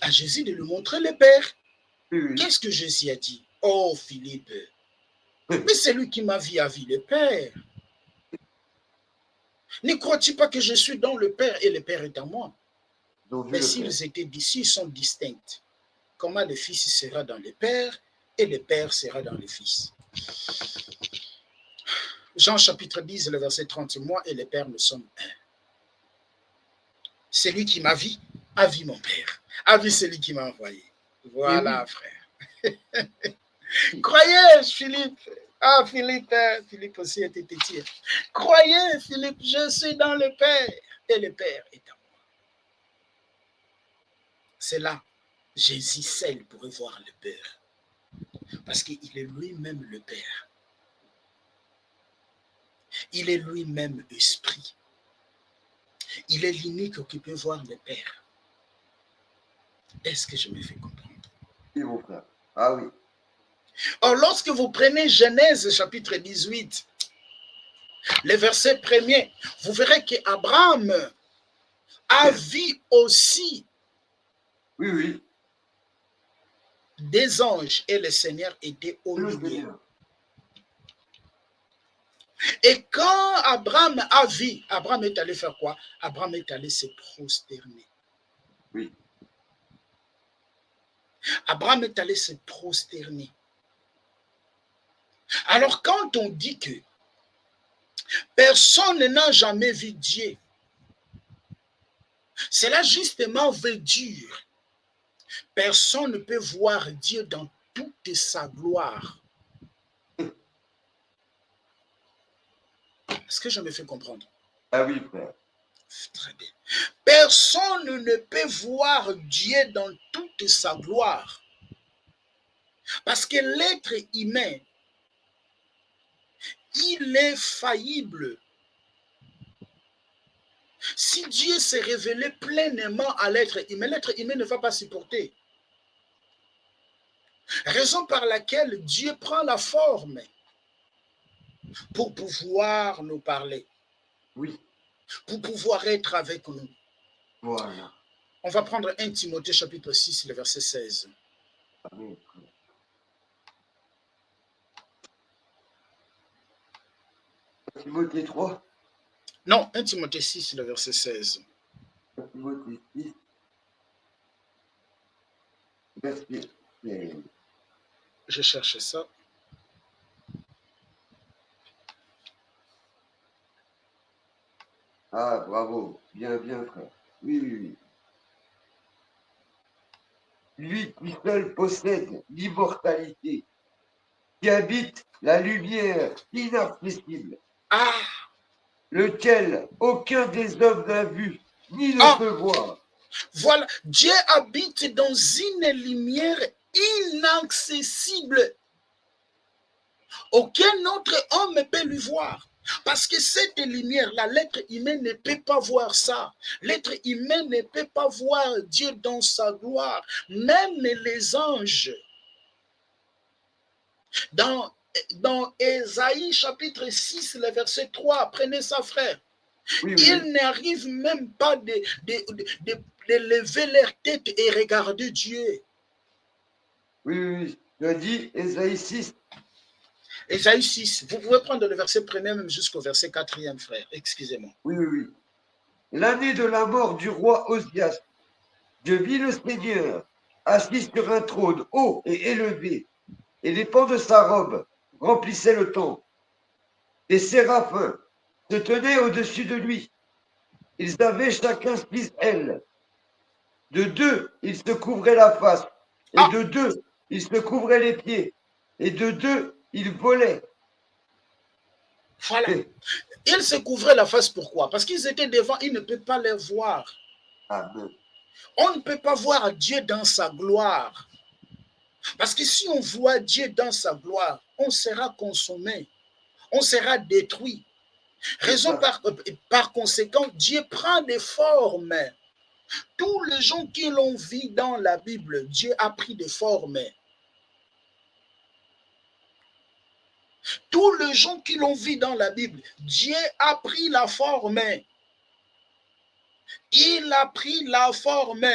à Jésus de lui montrer le Père. Qu'est-ce que Jésus a dit? Oh, Philippe, mais c'est lui qui m'a vu a vu le Père. Ne crois-tu pas que je suis dans le Père et le Père est en moi? Mais s'ils étaient d'ici, ils sont distincts. Comment le Fils sera dans le Père et le Père sera dans le Fils? Jean chapitre 10, le verset 30, moi et le Père nous sommes un. Celui qui m'a vu a vu mon Père, a vu celui qui m'a envoyé. Voilà, frère. Croyez, Philippe. Ah, Philippe aussi était petit. Croyez, Philippe, je suis dans le Père et le Père est en moi. C'est là, Jésus seul pourrait voir le Père. Parce qu'il est lui-même le Père. Il est lui-même esprit. Il est l'unique qui peut voir le Père. Est-ce que je me fais comprendre? Oui, mon frère. Ah oui. Or, lorsque vous prenez Genèse chapitre 18, le verset 1er, vous verrez qu'Abraham a vu aussi des anges et le Seigneur était au milieu. Et quand Abraham a vu, Abraham est allé faire quoi? Abraham est allé se prosterner. Oui. Abraham est allé se prosterner. Alors quand on dit que personne n'a jamais vu Dieu, cela justement veut dire personne ne peut voir Dieu dans toute sa gloire. Est-ce que je me fais comprendre? Ah oui, frère. Très bien. Personne ne peut voir Dieu dans toute sa gloire. Parce que l'être humain, il est faillible. Si Dieu s'est révélé pleinement à l'être humain ne va pas supporter. Raison par laquelle Dieu prend la forme pour pouvoir nous parler. Oui. Pour pouvoir être avec nous. Voilà. On va prendre 1 Timothée chapitre 6, le verset 16. Amen. Timothée 3. Non, 1 Timothée 6, le verset 16. 1 Timothée 6, verset 16. Je cherche ça. Ah, bravo. Bien, bien, frère. Oui, oui, oui. Lui qui seul possède l'immortalité, qui habite la lumière inaccessible, lequel aucun des hommes n'a vu, ni ne peut voir. Voilà, Dieu habite dans une lumière inaccessible. Aucun autre homme ne peut lui voir. Parce que cette lumière-là, l'être humain ne peut pas voir ça. L'être humain ne peut pas voir Dieu dans sa gloire. Même les anges, dans dans Ésaïe chapitre 6, le verset 3, prenez ça frère. Oui, Ils n'arrivent même pas de lever leur tête et regarder Dieu. Oui. Tu as dit Ésaïe 6. Ésaïe 6, vous pouvez prendre le verset 1er même jusqu'au verset 4e, frère. Excusez-moi. Oui. L'année de la mort du roi Osias, je vis le Seigneur assis sur un trône haut et élevé, et les pans de sa robe remplissaient le temple. Les séraphins se tenaient au-dessus de lui. Ils avaient chacun 6 ailes. De 2, ils se couvraient la face, et de 2, ils se couvraient les pieds, et de 2, ils volaient. Voilà. Ils se couvraient la face, pourquoi? Parce qu'ils étaient devant, ils ne peuvent pas les voir. Amen. On ne peut pas voir Dieu dans sa gloire. Parce que si on voit Dieu dans sa gloire, on sera consommé, on sera détruit. Raison par conséquent, Dieu prend des formes. Tous les gens qui l'ont vu dans la Bible, Dieu a pris des formes. Tous les gens qui l'ont vu dans la Bible, Dieu a pris la forme. Il a pris la forme.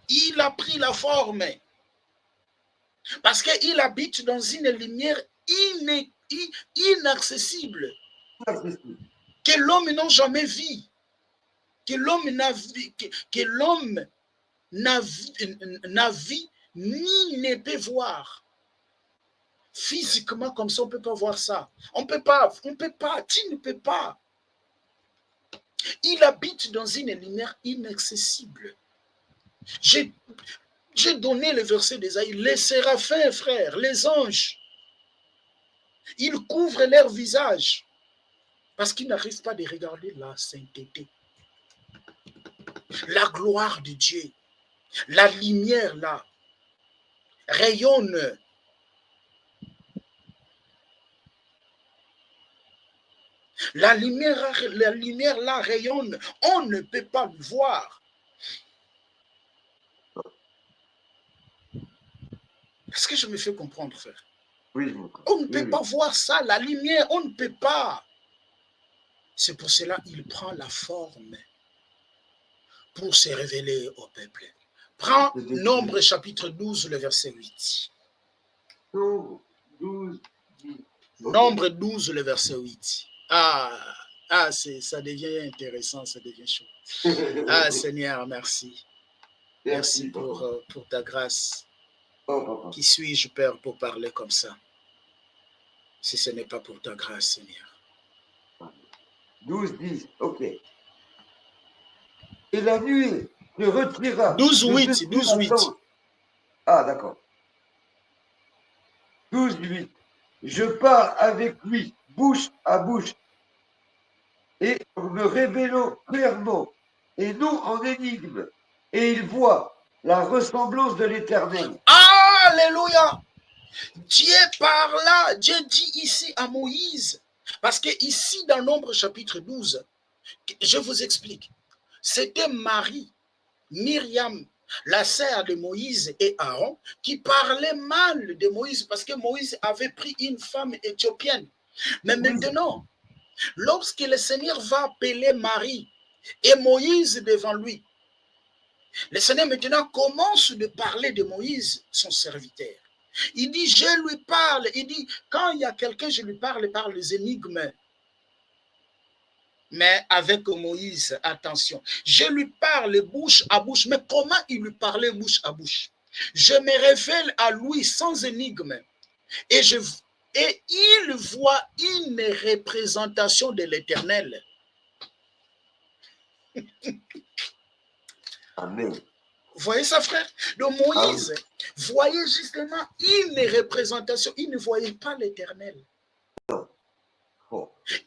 Il a pris la forme. Parce qu'il habite dans une lumière inaccessible. Que l'homme n'a jamais vu. Que l'homme n'a vu ni ne peut voir. Physiquement, comme ça, on ne peut pas voir ça. On ne peut pas, tu ne peux pas. Il habite dans une lumière inaccessible. J'ai donné le verset d'Ésaïe. Les séraphins, frères, les anges, ils couvrent leur visage parce qu'ils n'arrivent pas à regarder la sainteté, la gloire de Dieu. La lumière là rayonne. La lumière là rayonne. On ne peut pas le voir. Est-ce que je me fais comprendre, frère? Oui. On ne peut pas voir ça, la lumière, on ne peut pas. C'est pour cela qu'il prend la forme pour se révéler au peuple. Prends Nombre chapitre 12, le verset 8. Nombre 12, le verset 8. Ça devient intéressant, ça devient chaud. Seigneur, merci. Merci pour ta grâce. Qui suis-je, Père, pour parler comme ça? Si ce n'est pas pour ta grâce, Seigneur. 12, 10, ok. Et la nuit se retira. 12, 8, 12, 8. Ah, d'accord. 12, 8. Je parle avec lui, bouche à bouche, et en me révélant clairement, et non en énigme, et il voit la ressemblance de l'Éternel. Alléluia! Dieu parla, Dieu dit ici à Moïse, parce que ici dans Nombre chapitre 12, je vous explique, c'était Marie, Myriam, la sœur de Moïse et Aaron, qui parlait mal de Moïse parce que Moïse avait pris une femme éthiopienne. Mais maintenant, lorsque le Seigneur va appeler Marie et Moïse devant lui, le Seigneur maintenant commence de parler de Moïse, son serviteur. Il dit, je lui parle. Il dit, quand il y a quelqu'un, je lui parle par les énigmes. Mais avec Moïse, attention, je lui parle bouche à bouche. Mais comment il lui parlait bouche à bouche? Je me révèle à lui sans énigme. Et il voit une représentation de l'Éternel. Amen. Vous voyez ça, frère? Donc Moïse voyait justement une représentation. Il ne voyait pas l'Éternel.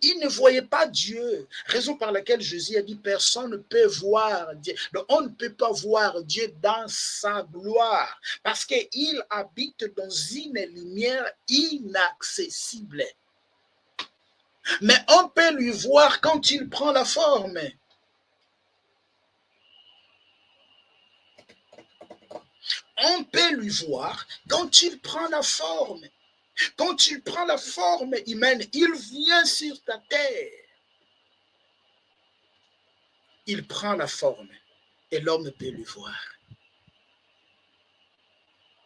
Il ne voyait pas Dieu. Raison par laquelle Jésus a dit personne ne peut voir Dieu. Donc on ne peut pas voir Dieu dans sa gloire parce qu'il habite dans une lumière inaccessible. Mais on peut lui voir quand il prend la forme. On peut lui voir quand il prend la forme. Quand il prend la forme humaine, il vient sur ta terre. Il prend la forme et l'homme peut le voir.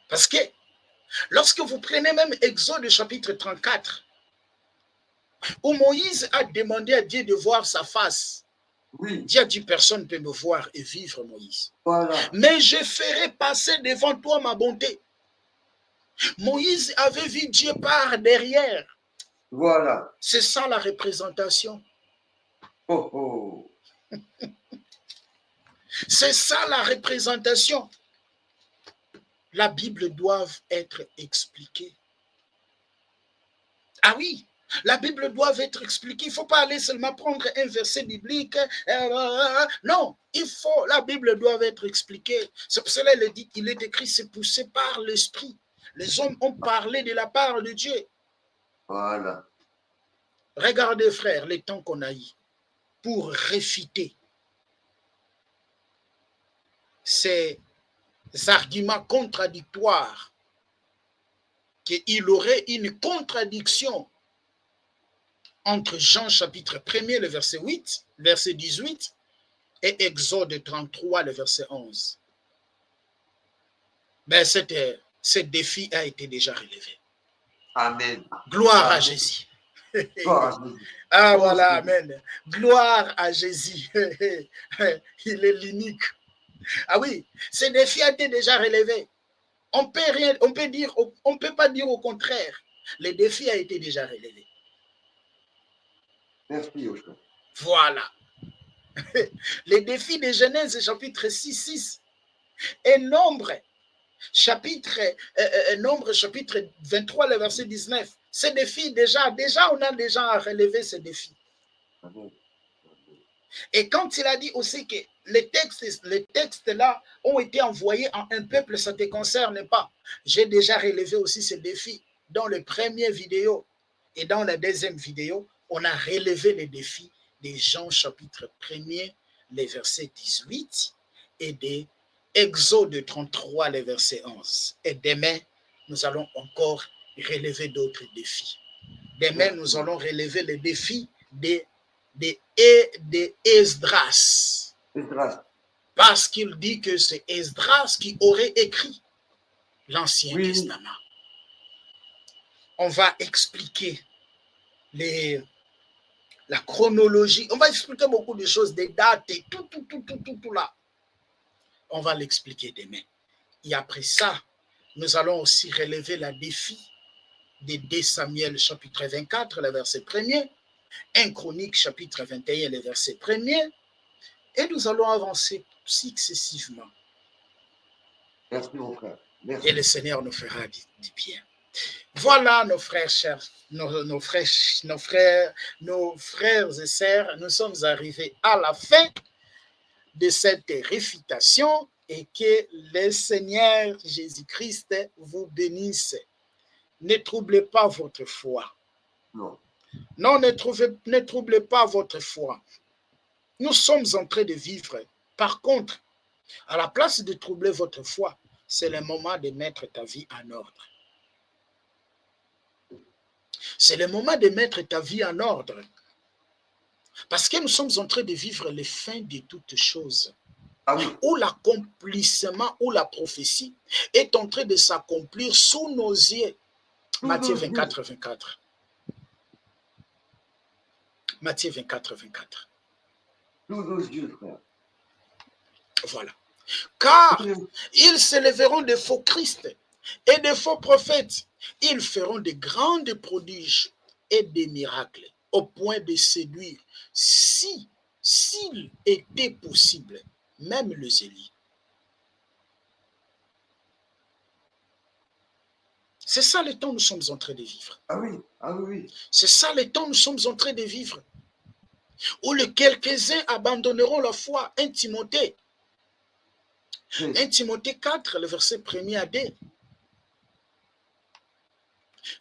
Parce que lorsque vous prenez même Exode chapitre 34, où Moïse a demandé à Dieu de voir sa face, Oui. Dieu a dit, personne ne peut me voir et vivre, Moïse. Voilà. Mais je ferai passer devant toi ma bonté. Moïse avait vu Dieu par derrière. Voilà. C'est ça la représentation. Oh, oh. C'est ça la représentation. La Bible doit être expliquée. Ah oui, la Bible doit être expliquée. Il ne faut pas aller seulement prendre un verset biblique. Non, la Bible doit être expliquée. C'est pour cela qu'il est écrit, c'est poussé par l'Esprit. Les hommes ont parlé de la part de Dieu. Voilà. Regardez, frères, les temps qu'on a eu pour réfuter ces arguments contradictoires, qu'il aurait une contradiction entre Jean chapitre 1er, le verset 8, verset 18, et Exode 33, le verset 11. Ben, ce défi a été déjà relevé. Amen. Gloire à Jésus. Gloire à Jésus. Ah voilà, amen. Gloire à Jésus. Il est l'unique. Ah oui, ce défi a été déjà relevé. On peut pas dire au contraire. Le défi a été déjà relevé. Merci, Yoshua. Voilà. Les défis de Genèse chapitre 6 et Nombre chapitre 23, le verset 19. Ces défis, on a déjà relevé ces défis. Amen. Et quand il a dit aussi que les textes là ont été envoyés à un peuple, ça ne te concerne pas. J'ai déjà relevé aussi ces défis dans le premier vidéo. Et dans la deuxième vidéo, on a relevé les défis de Jean chapitre 1er, les versets 18 et de Exode 33, les versets 11. Et demain, nous allons encore relever d'autres défis. Demain, nous allons relever les défis de Esdras. Parce qu'il dit que c'est Esdras qui aurait écrit l'Ancien Testament. On va expliquer la chronologie. On va expliquer beaucoup de choses, des dates et tout là. On va l'expliquer demain. Et après ça, nous allons aussi relever la défi de 2 Samuel chapitre 24, le verset 1er, 1 Chronique chapitre 21, le verset 1er, et nous allons avancer successivement. Merci, mon frère. Merci. Et le Seigneur nous fera du bien. Voilà nos frères chers, nos frères et sœurs, nous sommes arrivés à la fin de cette réfutation et que le Seigneur Jésus-Christ vous bénisse. Ne troublez pas votre foi. Non. Non, ne troublez pas votre foi. Nous sommes en train de vivre. Par contre, à la place de troubler votre foi, c'est le moment de mettre ta vie en ordre. C'est le moment de mettre ta vie en ordre. Parce que nous sommes en train de vivre les fins de toutes choses. Ah oui. Où l'accomplissement, où la prophétie est en train de s'accomplir sous nos yeux. Matthieu 24, 24. Matthieu 24, 24. Tous nos yeux, frère. Voilà. Car ils s'élèveront de faux Christ et de faux prophètes. Ils feront de grands prodiges et des miracles au point de séduire, s'il était possible, même les Élie. C'est ça le temps que nous sommes en train de vivre. Ah oui, ah oui. C'est ça le temps que nous sommes en train de vivre. Où quelques-uns abandonneront la foi. 1 Timothée. 1 Timothée 4, le verset 1er à 2.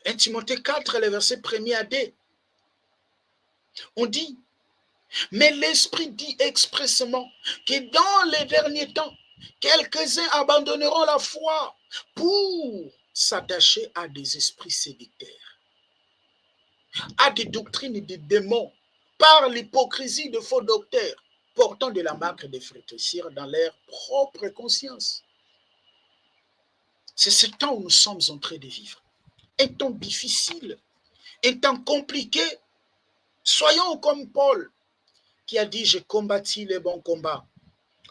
1 Timothée 4, le verset 1er à 2. On dit, mais l'Esprit dit expressément que dans les derniers temps, Quelques-uns abandonneront la foi pour s'attacher à des esprits sédictaires, à des doctrines de démons, par l'hypocrisie de faux docteurs, portant de la marque de fraîcheur dans leur propre conscience. C'est ce temps où nous sommes en train de vivre. Un temps difficile, un temps compliqué. Soyons comme Paul, qui a dit, j'ai combattu les bons combats.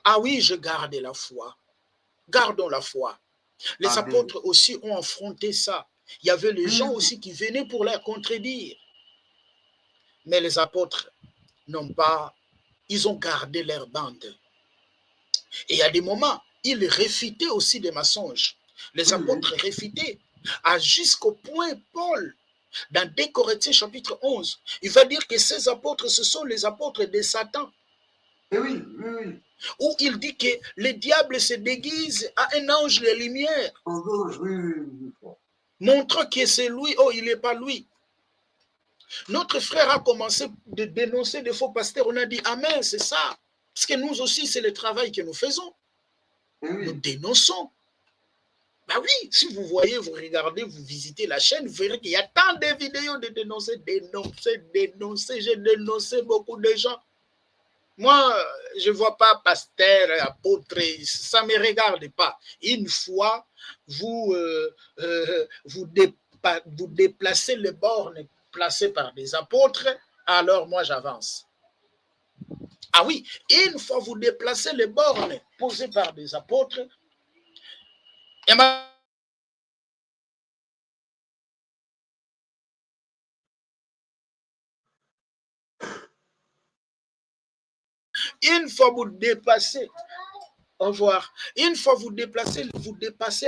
Ah oui, je garde la foi. Gardons la foi. Les apôtres aussi ont affronté ça. Il y avait les gens aussi qui venaient pour les contredire. Mais les apôtres n'ont pas, ils ont gardé leur bande. Et il y a des moments, ils réfutaient aussi des mensonges. Les apôtres réfutaient, jusqu'au point, Paul, dans 2 Corinthiens chapitre 11, il va dire que ces apôtres, ce sont les apôtres de Satan. Oui. Où il dit que le diable se déguise à un ange de lumière. Montre que c'est lui, il n'est pas lui. Notre frère a commencé de dénoncer des faux pasteurs. On a dit, amen, c'est ça. Parce que nous aussi, c'est le travail que nous faisons. Nous dénonçons. Ben oui, si vous voyez, vous regardez, vous visitez la chaîne, vous verrez qu'il y a tant de vidéos de dénoncer. J'ai dénoncé beaucoup de gens. Moi, je ne vois pas pasteur, apôtre, ça ne me regarde pas. Une fois, vous déplacez les bornes placées par des apôtres, alors moi j'avance. Ah oui, une fois vous déplacez les bornes posées par des apôtres, et une fois vous dépassez, au revoir, une fois vous dépassez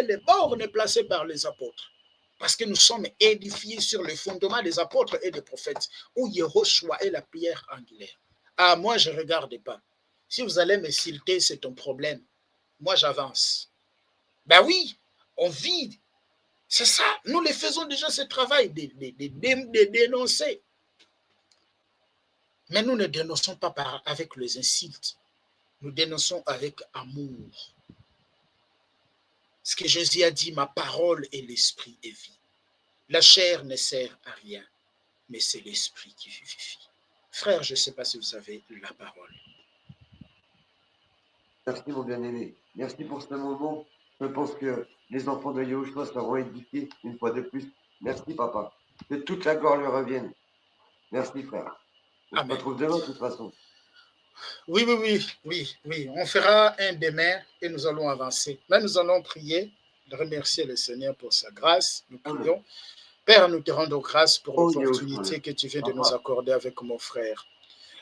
les bornes placées par les apôtres. Parce que nous sommes édifiés sur le fondement des apôtres et des prophètes, où Yehoshua est la pierre angulaire. Ah, moi, je ne regarde pas. Si vous allez me citer, c'est ton problème. Moi, j'avance. Ben oui, on vit. C'est ça. Nous les faisons déjà ce travail de dénoncer. Mais nous ne dénonçons pas avec les insultes. Nous dénonçons avec amour. Ce que Jésus a dit, ma parole est l'esprit et vie. La chair ne sert à rien, mais c'est l'esprit qui vivifie. Frère, je ne sais pas si vous avez la parole. Merci mon bien-aimé. Merci pour ce moment. Je pense que les enfants de Yahushua seront édifiés une fois de plus. Merci papa. Que toute la gloire lui revienne. Merci frère. On se retrouve demain de toute façon. Oui. On fera un demain et nous allons avancer. Mais nous allons prier, de remercier le Seigneur pour sa grâce. Nous prions. Père, nous te rendons grâce pour l'opportunité que tu viens de nous accorder avec mon frère.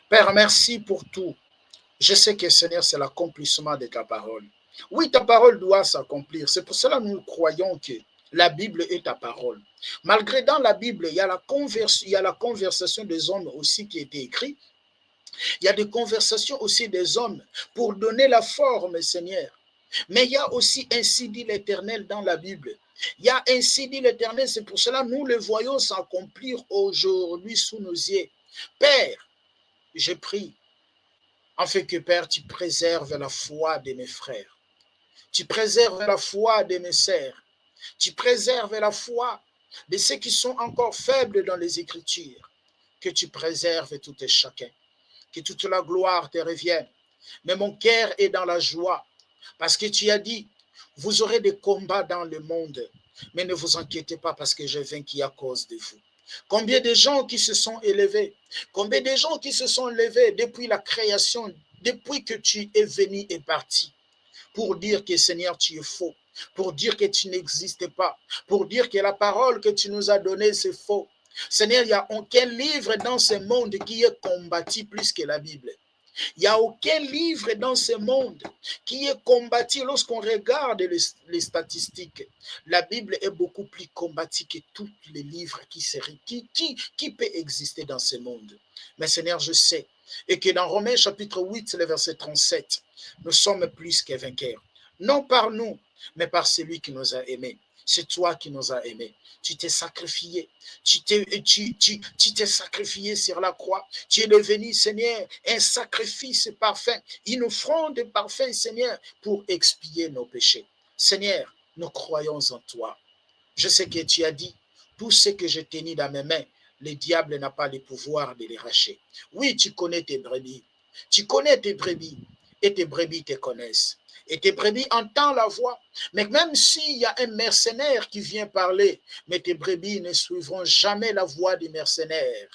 Père, merci pour tout. Je sais que, Seigneur, c'est l'accomplissement de ta parole. Oui, ta parole doit s'accomplir. C'est pour cela que nous croyons que la Bible est ta parole. Malgré dans la Bible, il y a la conversation des hommes aussi qui a été écrite. Il y a des conversations aussi des hommes pour donner la forme, Seigneur. Mais il y a aussi ainsi dit l'Éternel dans la Bible. Il y a ainsi dit l'Éternel, c'est pour cela que nous le voyons s'accomplir aujourd'hui sous nos yeux. Père, je prie, afin que, Père, tu préserves la foi de mes frères. Tu préserves la foi de mes sœurs. Tu préserves la foi de ceux qui sont encore faibles dans les Écritures. Que tu préserves tout et chacun. Que toute la gloire te revienne. Mais mon cœur est dans la joie. Parce que tu as dit, vous aurez des combats dans le monde. Mais ne vous inquiétez pas parce que j'ai vaincu à cause de vous. Combien de gens qui se sont élevés, combien de gens qui se sont levés depuis la création, depuis que tu es venu et parti, pour dire que Seigneur, tu es faux, pour dire que tu n'existes pas, pour dire que la parole que tu nous as donnée, c'est faux. Seigneur, il n'y a aucun livre dans ce monde qui est combattu plus que la Bible. Il n'y a aucun livre dans ce monde qui est combattu lorsqu'on regarde les statistiques. La Bible est beaucoup plus combattue que tous les livres qui peut exister dans ce monde. Mais Seigneur, je sais, et que dans Romains chapitre 8, le verset 37, nous sommes plus que vainqueurs. Non par nous, mais par celui qui nous a aimés. C'est toi qui nous as aimés. Tu t'es sacrifié. Tu t'es sacrifié sur la croix. Tu es devenu, Seigneur, un sacrifice parfait, une offrande parfaite, Seigneur, pour expier nos péchés. Seigneur, nous croyons en toi. Je sais que tu as dit, tout ce que je tenais dans mes mains, le diable n'a pas le pouvoir de les racher. Oui, tu connais tes brebis. Tu connais tes brebis et tes brebis te connaissent. Et tes brebis entendent la voix. Mais même s'il y a un mercenaire qui vient parler, mais tes brebis ne suivront jamais la voix du mercenaire.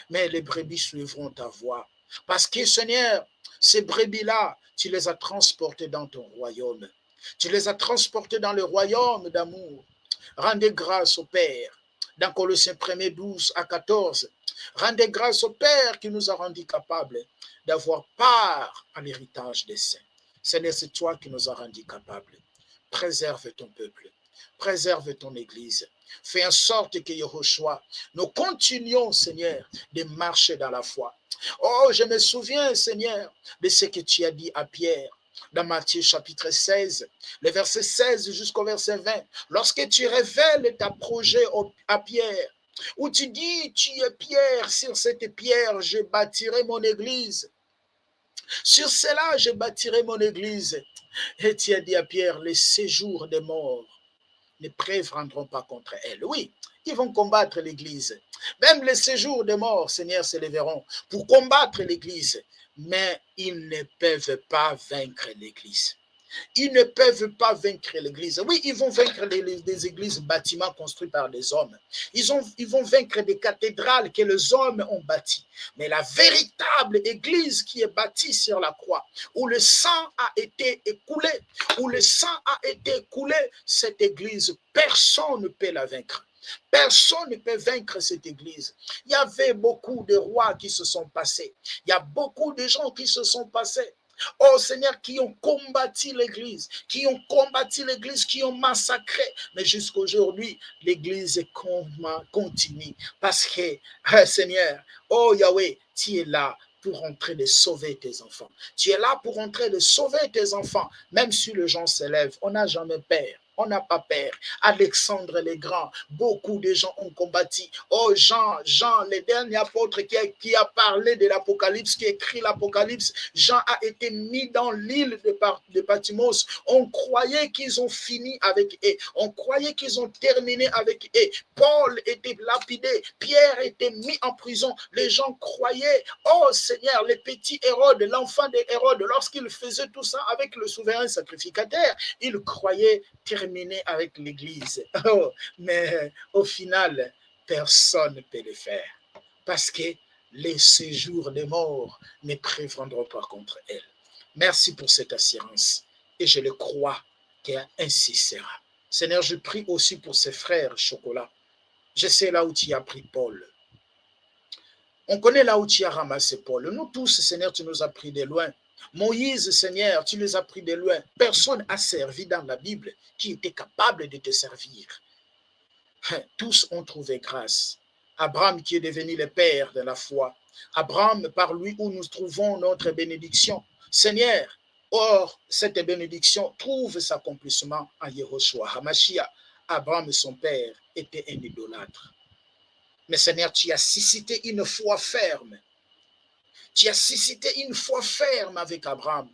Mais les brebis suivront ta voix. Parce que, Seigneur, ces brebis-là, tu les as transportées dans ton royaume. Tu les as transportées dans le royaume d'amour. Rendez grâce au Père. Dans Colossiens 1, 12 à 14. Rendez grâce au Père qui nous a rendus capables d'avoir part à l'héritage des saints. Seigneur, c'est toi qui nous as rendus capables. Préserve ton peuple. Préserve ton Église. Fais en sorte que Yehoshua, nous continuons, Seigneur, de marcher dans la foi. Oh, je me souviens, Seigneur, de ce que tu as dit à Pierre. Dans Matthieu chapitre 16, le verset 16 jusqu'au verset 20, lorsque tu révèles ta projet à Pierre, où tu dis, tu es Pierre, sur cette pierre, je bâtirai mon église. Sur cela, je bâtirai mon église. Et tu as dit à Pierre, les séjours des morts ne préviendront pas contre elle. Oui, ils vont combattre l'église. Même les séjours des morts, Seigneur, se lèveront pour combattre l'église. Mais ils ne peuvent pas vaincre l'église. Ils ne peuvent pas vaincre l'église. Oui, ils vont vaincre des églises, bâtiments construits par des hommes. Ils vont vaincre des cathédrales que les hommes ont bâties. Mais la véritable église qui est bâtie sur la croix, où le sang a été écoulé, cette église, personne ne peut la vaincre. Personne ne peut vaincre cette église. Il y avait beaucoup de rois qui se sont passés. Il y a beaucoup de gens qui se sont passés. Oh Seigneur, qui ont combattu l'église, qui ont massacré. Mais jusqu'aujourd'hui, l'église continue. Parce que, Seigneur, oh Yahweh, tu es là pour entrer de sauver tes enfants. Tu es là pour entrer de sauver tes enfants. Même si les gens s'élèvent, on n'a jamais peur. On n'a pas peur. Alexandre le Grand, beaucoup de gens ont combattu. Oh, Jean, le dernier apôtre qui a parlé de l'Apocalypse, qui a écrit l'Apocalypse, Jean a été mis dans l'île de Patmos. On croyait qu'ils ont fini avec eux. On croyait qu'ils ont terminé avec eux. Paul était lapidé. Pierre était mis en prison. Les gens croyaient. Oh Seigneur, le petit Hérode, l'enfant de Hérode, lorsqu'il faisait tout ça avec le souverain sacrificateur, il croyait terminer avec l'église. Oh, mais au final, personne ne peut le faire. Parce que les séjours des morts ne préviendront pas contre elle. Merci pour cette assurance. Et je le crois qu'ainsi sera. Seigneur, je prie aussi pour ses frères, Chocolat. Je sais là où tu as pris Paul. On connaît là où tu as ramassé Paul. Nous tous, Seigneur, tu nous as pris de loin. Moïse, Seigneur, tu les as pris de loin. Personne n'a servi dans la Bible qui était capable de te servir. Tous ont trouvé grâce. Abraham qui est devenu le père de la foi. Abraham, par lui où nous trouvons notre bénédiction. Seigneur, or, cette bénédiction trouve son accomplissement en Yehoshua HaMashiach. Abraham, son père, était un idolâtre. Mais Seigneur, tu as suscité une foi ferme. Tu as suscité une foi ferme avec Abraham.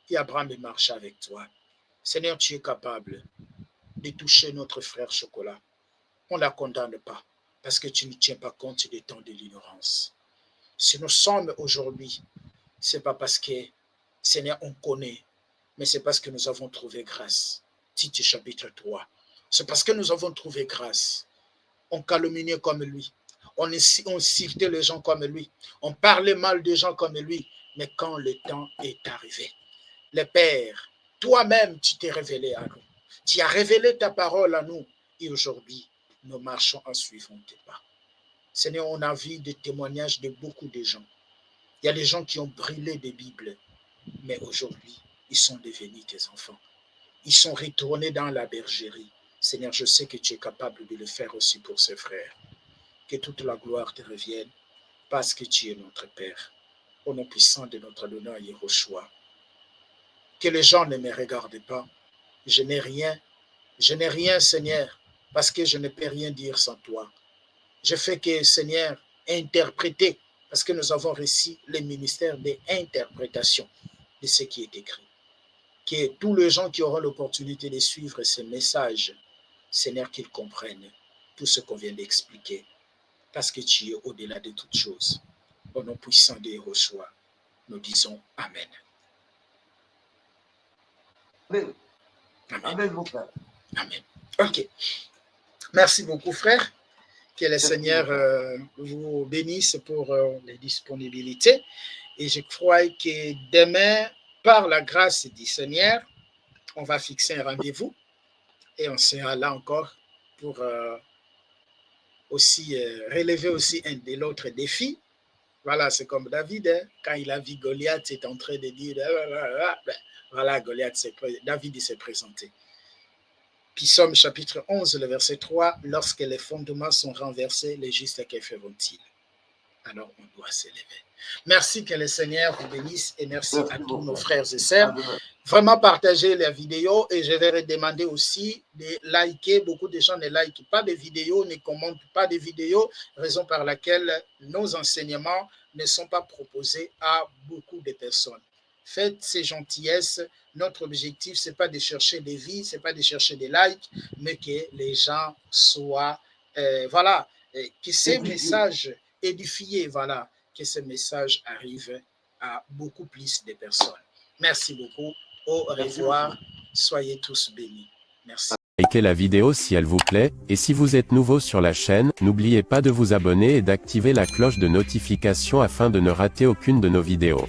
Et Abraham marche avec toi. Seigneur, tu es capable de toucher notre frère Chocolat. On ne la condamne pas parce que tu ne tiens pas compte des temps de l'ignorance. Si nous sommes aujourd'hui, ce n'est pas parce que, Seigneur, on connaît, mais c'est parce que nous avons trouvé grâce. Tite chapitre 3. C'est parce que nous avons trouvé grâce. On calomniait comme lui. On citait les gens comme lui. On parlait mal des gens comme lui. Mais quand le temps est arrivé, le Père, toi-même, tu t'es révélé à nous. Tu as révélé ta parole à nous. Et aujourd'hui, nous marchons en suivant tes pas. Seigneur, on a vu des témoignages de beaucoup de gens. Il y a des gens qui ont brûlé des Bibles. Mais aujourd'hui, ils sont devenus tes enfants. Ils sont retournés dans la bergerie. Seigneur, je sais que tu es capable de le faire aussi pour ses frères. Que toute la gloire te revienne parce que tu es notre Père. Au nom puissant de notre Adonai Yehoshua. Que les gens ne me regardent pas, je n'ai rien, Seigneur, parce que je ne peux rien dire sans toi. Je fais que, Seigneur, interpréter, parce que nous avons reçu le ministère d'interprétation de ce qui est écrit. Que tous les gens qui auront l'opportunité de suivre ce message, Seigneur, qu'ils comprennent tout ce qu'on vient d'expliquer, parce que tu es au-delà de toutes choses. Au nom puissant de Yehoshua, nous disons Amen. Amen. Amen. Amen, mon frère. Amen. Ok. Merci beaucoup, frère. Que le Seigneur vous bénisse pour les disponibilités. Et je crois que demain, par la grâce du Seigneur, on va fixer un rendez-vous et on sera là encore pour aussi relever aussi un de l'autre défi. Voilà, c'est comme David, hein, quand il a vu Goliath, il est en train de dire, voilà, David s'est présenté. Psaume chapitre 11, le verset 3, lorsque les fondements sont renversés, les justes, que feront-ils? Alors on doit s'élever. Merci, que le Seigneur vous bénisse et merci à tous nos frères et sœurs. Vraiment partagez la vidéo et je vais demander aussi de liker. Beaucoup de gens ne likent pas de vidéos, ne commentent pas de vidéos, raison par laquelle nos enseignements ne sont pas proposés à beaucoup de personnes. Faites ces gentillesses. Notre objectif, ce n'est pas de chercher des vies, ce n'est pas de chercher des likes, mais que les gens soient, voilà, que ces messages édifiés, voilà, que ces messages arrivent à beaucoup plus de personnes. Merci beaucoup. Au revoir. Soyez tous bénis. Merci. Likez la vidéo si elle vous plaît, et si vous êtes nouveau sur la chaîne, n'oubliez pas de vous abonner et d'activer la cloche de notification afin de ne rater aucune de nos vidéos.